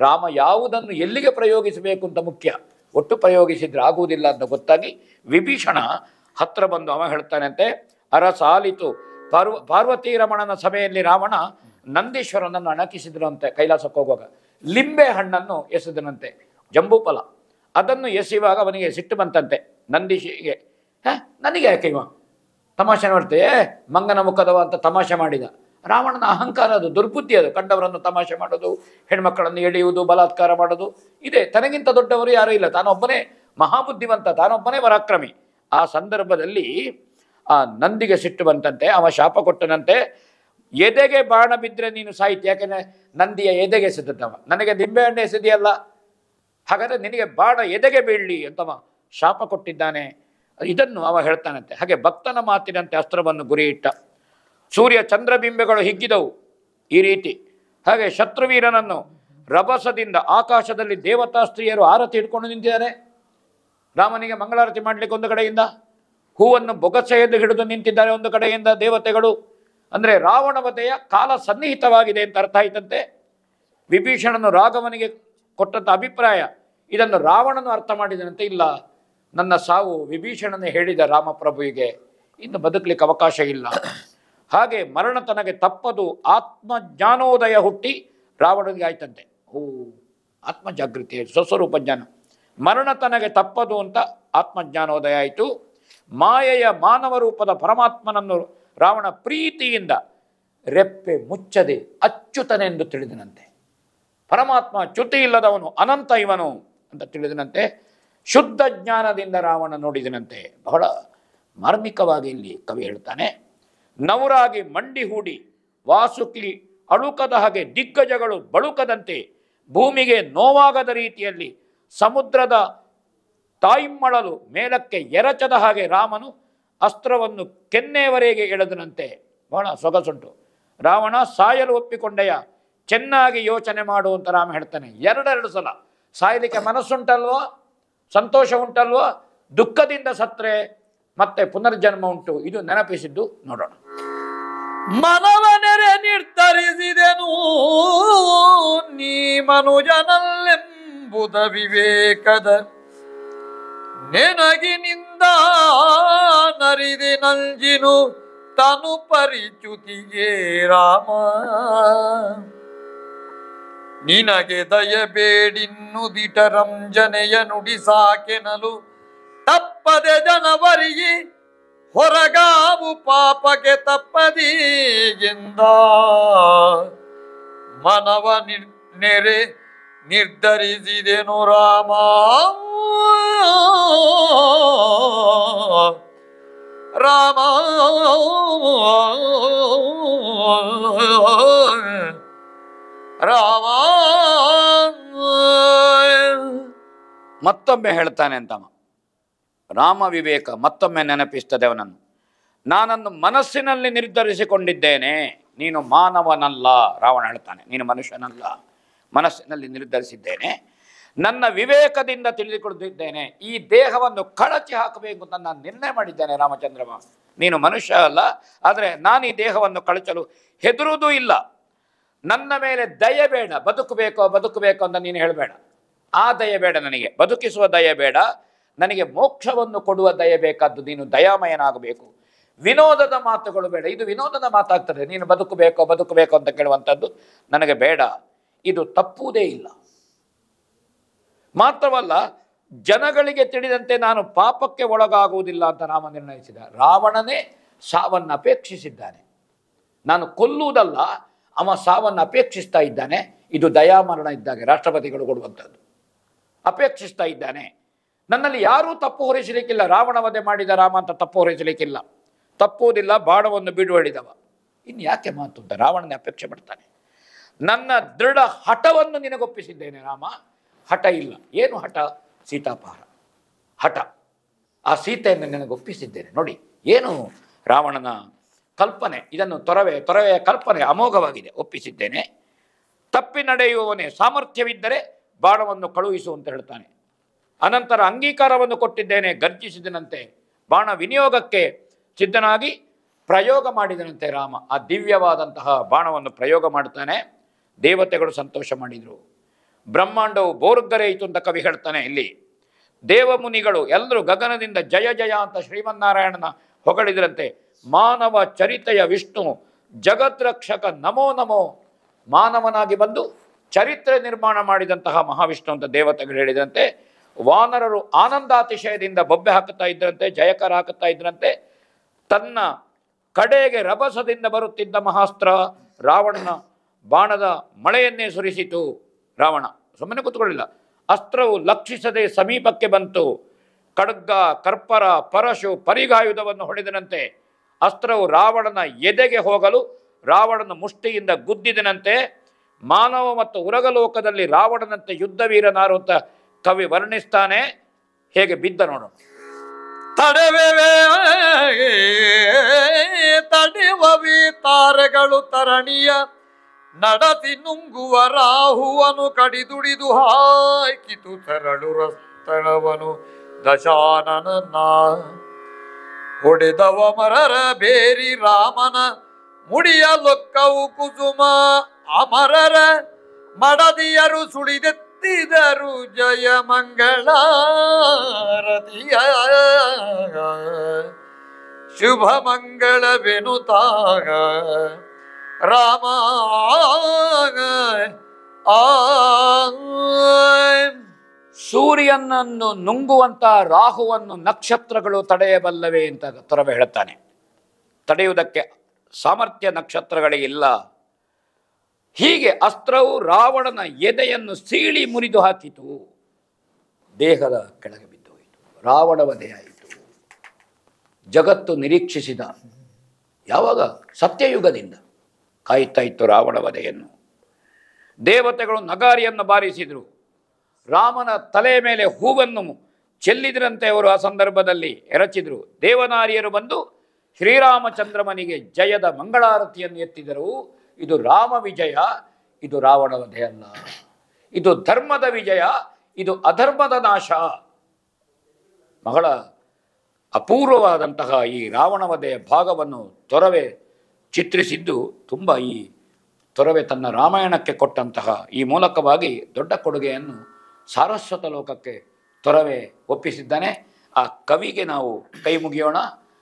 ರಾಮ ಯಾವುದನ್ನು ಎಲ್ಲಿಗೆ ಪ್ರಯೋಗಿಸಬೇಕು ಅಂತ ಮುಖ್ಯ, ಒಟ್ಟು ಪ್ರಯೋಗಿಸಿದ್ರೆ ಆಗುವುದಿಲ್ಲ ಅಂತ ಗೊತ್ತಾಗಿ ವಿಭೀಷಣ ಹತ್ರ ಬಂದು ಅವ ಹೇಳ್ತಾನಂತೆ, ಅರಸಾಲಿತು ಪಾರ್ವತಿ ರಮಣನ ಸಭೆಯಲ್ಲಿ ರಾವಣ ನಂದೀಶ್ವರನನ್ನು ಅಣಕಿಸಿದನಂತೆ. ಕೈಲಾಸಕ್ಕೆ ಹೋಗುವಾಗ ಲಿಂಬೆ ಹಣ್ಣನ್ನು ಎಸೆದನಂತೆ, ಜಂಬೂಫಲ. ಅದನ್ನು ಎಸೆಯುವಾಗ ಅವನಿಗೆ ಸಿಟ್ಟು ಬಂತಂತೆ ನಂದೀಶಿಗೆ. ನನಗೆ ಯಾಕೆ ಇವ ತಮಾಷೆ ಮಾಡ್ತೇವೆ, ಮಂಗನ ಮುಖದವ ಅಂತ ತಮಾಷೆ ಮಾಡಿದ. ರಾವಣನ ಅಹಂಕಾರ, ಅದು ದುರ್ಬುದ್ಧಿ, ಅದು ಕಂಡವರನ್ನು ತಮಾಷೆ ಮಾಡೋದು, ಹೆಣ್ಮಕ್ಕಳನ್ನು ಎಳೆಯುವುದು, ಬಲಾತ್ಕಾರ ಮಾಡೋದು ಇದೆ. ತನಗಿಂತ ದೊಡ್ಡವರು ಯಾರೂ ಇಲ್ಲ, ತಾನೊಬ್ಬನೇ ಮಹಾಬುದ್ಧಿವಂತ, ತಾನೊಬ್ಬನೇ ಪರಾಕ್ರಮಿ. ಆ ಸಂದರ್ಭದಲ್ಲಿ ಆ ನಂದಿಗೆ ಸಿಟ್ಟು ಬಂತಂತೆ. ಅವ ಶಾಪ ಕೊಟ್ಟನಂತೆ, ಎದೆಗೆ ಬಾಣ ಬಿದ್ದರೆ ನೀನು ಸಾಹಿತ್ಯ, ಯಾಕೆಂದರೆ ನಂದಿಯ ಎದೆಗೆ ಎಸೆದವ, ನನಗೆ ನಿಂಬೆಹಣ್ಣೆ ಎಸೆದಿಯಲ್ಲ, ಹಾಗಾದರೆ ನಿನಗೆ ಬಾಣ ಎದೆಗೆ ಬೀಳಲಿ ಅಂತವ ಶಾಪ ಕೊಟ್ಟಿದ್ದಾನೆ. ಇದನ್ನು ಅವ ಹೇಳ್ತಾನಂತೆ. ಹಾಗೆ ಭಕ್ತನ ಮಾತಿನಂತೆ ಅಸ್ತ್ರವನ್ನು ಗುರಿ ಇಟ್ಟ. ಸೂರ್ಯ ಚಂದ್ರಬಿಂಬೆಗಳು ಹಿಗ್ಗಿದವು ಈ ರೀತಿ. ಹಾಗೆ ಶತ್ರುವೀರನನ್ನು ರಭಸದಿಂದ ಆಕಾಶದಲ್ಲಿ ದೇವತಾ ಸ್ತ್ರೀಯರು ಆರತಿ ಹಿಡ್ಕೊಂಡು ನಿಂತಿದ್ದಾರೆ. ರಾಮನಿಗೆ ಮಂಗಳಾರತಿ ಮಾಡಲಿಕ್ಕೆ ಒಂದು ಕಡೆಯಿಂದ, ಹೂವನ್ನು ಬೊಗಸೆಯಲ್ಲಿ ಹಿಡಿದು ನಿಂತಿದ್ದಾರೆ ಒಂದು ಕಡೆಯಿಂದ ದೇವತೆಗಳು. ಅಂದರೆ ರಾವಣ ವಧೆಯ ಕಾಲ ಸನ್ನಿಹಿತವಾಗಿದೆ ಅಂತ ಅರ್ಥ ಆಯ್ತಂತೆ. ವಿಭೀಷಣನು ರಾಘವನಿಗೆ ಕೊಟ್ಟಂಥ ಅಭಿಪ್ರಾಯ ಇದನ್ನು ರಾವಣನು ಅರ್ಥ ಮಾಡಿದನಂತೆ. ಇಲ್ಲ, ನನ್ನ ಸಾವು ವಿಭೀಷಣನೇ ಹೇಳಿದ ರಾಮಪ್ರಭುವಿಗೆ, ಇನ್ನು ಬದುಕಲಿಕ್ಕೆ ಅವಕಾಶ ಇಲ್ಲ. ಹಾಗೆ ಮರಣ ತನಗೆ ತಪ್ಪದು, ಆತ್ಮಜ್ಞಾನೋದಯ ಹುಟ್ಟಿ ರಾವಣನಿಗೆ ಆಯ್ತಂತೆ. ಆತ್ಮಜಾಗೃತಿ, ಸ್ವಸ್ವರೂಪ ಜ್ಞಾನ. ಮರಣ ತನಗೆ ತಪ್ಪದು ಅಂತ ಆತ್ಮಜ್ಞಾನೋದಯ ಆಯಿತು. ಮಾಯೆಯ ಮಾನವ ರೂಪದ ಪರಮಾತ್ಮನನ್ನು ರಾವಣ ಪ್ರೀತಿಯಿಂದ ರೆಪ್ಪೆ ಮುಚ್ಚದೆ ಅಚ್ಯುತನೆಂದು ತಿಳಿದನಂತೆ. ಪರಮಾತ್ಮ ಚ್ಯುತಿ ಇಲ್ಲದವನು, ಅನಂತ ಇವನು ಅಂತ ತಿಳಿದನಂತೆ. ಶುದ್ಧ ಜ್ಞಾನದಿಂದ ರಾವಣ ನೋಡಿದನಂತೆ. ಬಹಳ ಮಾರ್ಮಿಕವಾಗಿ ಇಲ್ಲಿ ಕವಿ ಹೇಳ್ತಾನೆ, ನವರಾಗಿ ಮಂಡಿ ಹೂಡಿ ವಾಸುಕಿ ಅಳುಕದ ಹಾಗೆ ದಿಗ್ಗಜಗಳು ಬಳುಕದಂತೆ ಭೂಮಿಗೆ ನೋವಾಗದ ರೀತಿಯಲ್ಲಿ ಸಮುದ್ರದ ತಾಯಿಮ್ಮಳಲು ಮೇಲಕ್ಕೆ ಎರಚದ ಹಾಗೆ ರಾಮನು ಅಸ್ತ್ರವನ್ನು ಕೆನ್ನೆಯವರೆಗೆ ಎಳೆದನಂತೆ. ಬಹಳ ಸೊಗಸುಂಟು. ರಾವಣ ಸಾಯಲು ಒಪ್ಪಿಕೊಂಡೆಯ, ಚೆನ್ನಾಗಿ ಯೋಚನೆ ಮಾಡು ಅಂತ ರಾಮ ಹೇಳ್ತಾನೆ. ಎರಡೆರಡು ಸಲ ಸಾಯಲಿಕ್ಕೆ ಮನಸ್ಸುಂಟಲ್ವೋ, ಸಂತೋಷ ಉಂಟಲ್ವೋ, ದುಃಖದಿಂದ ಸತ್ರೆ ಮತ್ತೆ ಪುನರ್ಜನ್ಮ ಉಂಟು, ಇದು ನೆನಪಿಸಿದ್ದು ನೋಡೋಣ. ಮನವನೆರೆ ನಿರ್ಧರಿಸಿದೆನು ನೀ ಮನುಜನಲ್ಲೆಂಬುದ ವಿವೇಕದ ನೆನಗಿನಿಂದ ನರಿದೆ ನಂಜಿನು ತನು ಪರಿಚ್ಯುತಿಗೆ ರಾಮ ನಿನಗೆ ದಯಬೇಡಿನ್ನುದಿಟ ರಂಜನೆಯ ನುಡಿ ಸಾಕೆನಲು ತಪ್ಪದೆ ಜನವರಿಗೆ ಹೊರಗಾವು ಪಾಪಕ್ಕೆ ತಪ್ಪದೀಗೆಂದ ಮನವ ನೆರೆ ನಿರ್ಧರಿಸಿದೆನು ರಾಮ ರಾಮ ರಾಮ ಮತ್ತೊಮ್ಮೆ ಹೇಳ್ತಾನೆ ಅಂತಮ್ಮ. ರಾಮ ವಿವೇಕ ಮತ್ತೊಮ್ಮೆ ನೆನಪಿಸ್ತದೆ ಅವನನ್ನು. ನಾನನ್ನು ಮನಸ್ಸಿನಲ್ಲಿ ನಿರ್ಧರಿಸಿಕೊಂಡಿದ್ದೇನೆ, ನೀನು ಮಾನವನಲ್ಲ. ರಾವಣ ಹೇಳ್ತಾನೆ, ನೀನು ಮನುಷ್ಯನಲ್ಲ, ಮನಸ್ಸಿನಲ್ಲಿ ನಿರ್ಧರಿಸಿದ್ದೇನೆ, ನನ್ನ ವಿವೇಕದಿಂದ ತಿಳಿದುಕೊಂಡಿದ್ದೇನೆ, ಈ ದೇಹವನ್ನು ಕಳಚಿ ಹಾಕಬೇಕು ಅಂತ ನಾನು ನಿರ್ಣಯ ಮಾಡಿದ್ದೇನೆ ರಾಮಚಂದ್ರಮ. ನೀನು ಮನುಷ್ಯ ಅಲ್ಲ, ಆದರೆ ನಾನು ಈ ದೇಹವನ್ನು ಕಳಚಲು ಹೆದರುವುದೂ ಇಲ್ಲ. ನನ್ನ ಮೇಲೆ ದಯೆ ಬೇಡ, ಬದುಕಬೇಕು ಅಂತ ನೀನು ಹೇಳಬೇಡ. ಆ ದಯೆ ಬೇಡ ನನಗೆ, ಬದುಕಿಸುವ ದಯೆ ಬೇಡ, ನನಗೆ ಮೋಕ್ಷವನ್ನು ಕೊಡುವ ದಯೆ ಬೇಕಾದ್ದು. ನೀನು ದಯಾಮಯನಾಗಬೇಕು. ವಿನೋದದ ಮಾತುಗಳು ಬೇಡ, ಇದು ವಿನೋದದ ಮಾತಾಗ್ತದೆ. ನೀನು ಬದುಕಬೇಕು ಅಂತ ಕೇಳುವಂಥದ್ದು ನನಗೆ ಬೇಡ, ಇದು ತಪ್ಪುವುದೇ ಇಲ್ಲ. ಮಾತ್ರವಲ್ಲ, ಜನಗಳಿಗೆ ತಿಳಿದಂತೆ ನಾನು ಪಾಪಕ್ಕೆ ಒಳಗಾಗುವುದಿಲ್ಲ ಅಂತ ರಾಮ ನಿರ್ಣಯಿಸಿದ. ರಾವಣನೇ ಸಾವನ್ನು ಅಪೇಕ್ಷಿಸಿದ್ದಾನೆ, ನಾನು ಕೊಲ್ಲುವುದಲ್ಲ, ಅವ ಸಾವನ್ನು ಅಪೇಕ್ಷಿಸ್ತಾ ಇದ್ದಾನೆ. ಇದು ದಯಾಮರಣ ಇದ್ದಾಗೆ ರಾಷ್ಟ್ರಪತಿಗಳು ಕೊಡುವಂಥದ್ದು. ಅಪೇಕ್ಷಿಸ್ತಾ ಇದ್ದಾನೆ, ನನ್ನಲ್ಲಿ ಯಾರೂ ತಪ್ಪು ಹೊರಿಸಲಿಕ್ಕಿಲ್ಲ. ರಾವಣ ವಧೆ ಮಾಡಿದ ರಾಮ ಅಂತ ತಪ್ಪು ಹೊರಿಸಲಿಕ್ಕಿಲ್ಲ, ತಪ್ಪುವುದಿಲ್ಲ, ಬಾಣವನ್ನು ಬಿಡು ಹೇಳಿದವ. ಇನ್ನು ಯಾಕೆ ಮಾತು ಅಂತ ರಾವಣನೇ ಅಪೇಕ್ಷೆ ಪಡ್ತಾನೆ. ನನ್ನ ದೃಢ ಹಠವನ್ನು ನಿನಗೊಪ್ಪಿಸಿದ್ದೇನೆ ರಾಮ. ಹಠ ಇಲ್ಲ, ಏನು ಹಠ? ಸೀತಾಪಹಾರ ಹಠ. ಆ ಸೀತೆಯನ್ನು ನಿನಗೊಪ್ಪಿಸಿದ್ದೇನೆ. ನೋಡಿ ಏನು ರಾವಣನ ಕಲ್ಪನೆ, ಇದನ್ನು ತೊರವೆಯ ಕಲ್ಪನೆ ಅಮೋಘವಾಗಿದೆ. ಒಪ್ಪಿಸಿದ್ದೇನೆ. ತಪ್ಪಿ ನಡೆಯುವವನೇ, ಸಾಮರ್ಥ್ಯವಿದ್ದರೆ ಬಾಣವನ್ನು ಕಳುಹಿಸು ಅಂತ ಹೇಳ್ತಾನೆ. ಅನಂತರ ಅಂಗೀಕಾರವನ್ನು ಕೊಟ್ಟಿದ್ದೇನೆ, ಗರ್ಜಿಸಿದನಂತೆ, ಬಾಣ ವಿನಿಯೋಗಕ್ಕೆ ಸಿದ್ಧನಾಗಿ ಪ್ರಯೋಗ ಮಾಡಿದನಂತೆ ರಾಮ. ಆ ದಿವ್ಯವಾದಂತಹ ಬಾಣವನ್ನು ಪ್ರಯೋಗ ಮಾಡ್ತಾನೆ. ದೇವತೆಗಳು ಸಂತೋಷ ಮಾಡಿದರು. ಬ್ರಹ್ಮಾಂಡವು ಬೋರ್ಗರೆಯಿತು ಅಂತ ಕವಿ ಹೇಳ್ತಾನೆ. ಇಲ್ಲಿ ದೇವಮುನಿಗಳು ಎಲ್ಲರೂ ಗಗನದಿಂದ ಜಯ ಜಯ ಅಂತ ಶ್ರೀಮನ್ನಾರಾಯಣನ ಹೊಗಳಿದ್ರಂತೆ. ಮಾನವ ಚರಿತೆಯ ವಿಷ್ಣು ಜಗದ್ರಕ್ಷಕ ನಮೋ ನಮೋ, ಮಾನವನಾಗಿ ಬಂದು ಚರಿತ್ರೆ ನಿರ್ಮಾಣ ಮಾಡಿದಂತಹ ಮಹಾವಿಷ್ಣು ಅಂತ ದೇವತೆಗಳು ಹೇಳಿದಂತೆ. ವಾನರರು ಆನಂದಾತಿಶಯದಿಂದ ಬೊಬ್ಬೆ ಹಾಕುತ್ತಾ ಇದ್ರಂತೆ, ಜಯಕರ ಹಾಕುತ್ತಾ ಇದ್ರಂತೆ. ತನ್ನ ಕಡೆಗೆ ರಭಸದಿಂದ ಬರುತ್ತಿದ್ದ ಮಹಾಸ್ತ್ರ ರಾವಣನ ಬಾಣದ ಮಳೆಯನ್ನೇ ಸುರಿಸಿತು. ರಾವಣ ಸುಮ್ಮನೆ ಕೂತ್ಕೊಳ್ಳಿಲ್ಲ, ಅಸ್ತ್ರವು ಲಕ್ಷಿಸದೆ ಸಮೀಪಕ್ಕೆ ಬಂತು. ಖಡ್ಗ, ಕರ್ಪರ, ಪರಶು, ಪರಿಗಾಯುಧವನ್ನು ಹೊಡೆದನಂತೆ. ಅಸ್ತ್ರವು ರಾವಣನ ಎದೆಗೆ ಹೋಗಲು ರಾವಣನ ಮುಷ್ಟಿಯಿಂದ ಗುದ್ದಿದನಂತೆ. ಮಾನವ ಮತ್ತು ಉರಗಲೋಕದಲ್ಲಿ ರಾವಣನಂತೆ ಯುದ್ಧವೀರನಾರು ಅಂತ ಕವಿ ವರ್ಣಿಸ್ತಾನೆ. ಹೇಗೆ ಬಿದ್ದ ನೋಡೋಣ. ತಡೆವವಿ ತಾರೆಗಳು ತರಣಿಯ ನಡತಿ ನುಂಗುವ ರಾಹುವನು ಕಡಿದುಡಿದು ಹಾಕಿತು ತರಳು ರಸ್ತಳವನು ದಶಾನನ ಹೊಡೆದವ ಮರರ ಬೇರಿ ರಾಮನ ಮುಡಿಯ ಲೊಕ್ಕವು ಕುಸುಮ ಅಮರರ ಮಡದಿಯರು ಸುಳಿದೆತ್ತಿದರು ಜಯ ಮಂಗಳಾರತಿಯ ಶುಭ ಮಂಗಳವೆನುತಾಗ ರಾಮ ಸೂರ್ಯನನ್ನು ನುಂಗುವಂತ ರಾಹುವನ್ನು ನಕ್ಷತ್ರಗಳು ತಡೆಯಬಲ್ಲವೇ ಅಂತ ತೊರವೆ ಹೇಳುತ್ತಾನೆ. ತಡೆಯುವುದಕ್ಕೆ ಸಾಮರ್ಥ್ಯ ನಕ್ಷತ್ರಗಳಿಗಿಲ್ಲ. ಹೀಗೆ ಅಸ್ತ್ರವು ರಾವಣನ ಎದೆಯನ್ನು ಸೀಳಿ ಮುರಿದು ಹಾಕಿತು. ದೇಹದ ಕೆಳಗೆ ಬಿದ್ದು ಹೋಯಿತು. ರಾವಣ ವಧೆಯಾಯಿತು. ಜಗತ್ತು ನಿರೀಕ್ಷಿಸಿದ, ಯಾವಾಗ? ಸತ್ಯಯುಗದಿಂದ ಕಾಯ್ತಾ ಇತ್ತು ರಾವಣ ವಧೆಯನ್ನು. ದೇವತೆಗಳು ನಗಾರಿಯನ್ನು ಬಾರಿಸಿದರು. ರಾಮನ ತಲೆಯ ಮೇಲೆ ಹೂವನ್ನು ಚೆಲ್ಲಿದ್ರಂತೆ ಅವರು. ಆ ಸಂದರ್ಭದಲ್ಲಿ ಎರಚಿದರು. ದೇವನಾರಿಯರು ಬಂದು ಶ್ರೀರಾಮಚಂದ್ರಮನಿಗೆ ಜಯದ ಮಂಗಳಾರತಿಯನ್ನು ಎತ್ತಿದರು. ಇದು ರಾಮ ವಿಜಯ, ಇದು ರಾವಣ ವಧೆ ಅಲ್ಲ. ಇದು ಧರ್ಮದ ವಿಜಯ, ಇದು ಅಧರ್ಮದ ನಾಶ. ಬಹಳ ಅಪೂರ್ವವಾದಂತಹ ಈ ರಾವಣ ವಧೆಯ ಭಾಗವನ್ನು ತೊರವೆ ಚಿತ್ರಿಸಿದ್ದು ತುಂಬ. ಈ ತೊರವೆ ತನ್ನ ರಾಮಾಯಣಕ್ಕೆ ಕೊಟ್ಟಂತಹ ಈ ಮೂಲಕವಾಗಿ ದೊಡ್ಡ ಕೊಡುಗೆಯನ್ನು ಸಾರಸ್ವತ ಲೋಕಕ್ಕೆ ತೊರವೆ ಒಪ್ಪಿಸಿದ್ದಾನೆ. ಆ ಕವಿಗೆ ನಾವು ಕೈ ಮುಗಿಯೋಣ.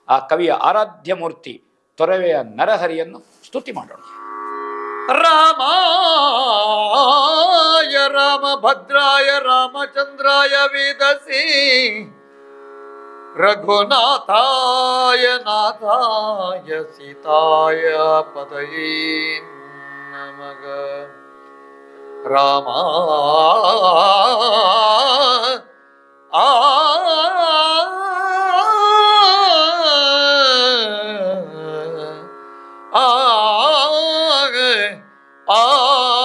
ಆ ಕವಿಯ ಆರಾಧ್ಯ ಮೂರ್ತಿ ತೊರವೆಯ ನರಹರಿಯನ್ನು ಸ್ತುತಿ ಮಾಡೋಣ. ರಾಮಾಯ ರಾಮಭದ್ರಾಯ ರಾಮಚಂದ್ರಾಯ ವೇದಸಿ ರಘುನಾಥಾಯ ನಾಥಾಯ ಸೀತಾಯ ಪದಯೇ ನಮಃ. ರಾಮ ಆ ಆ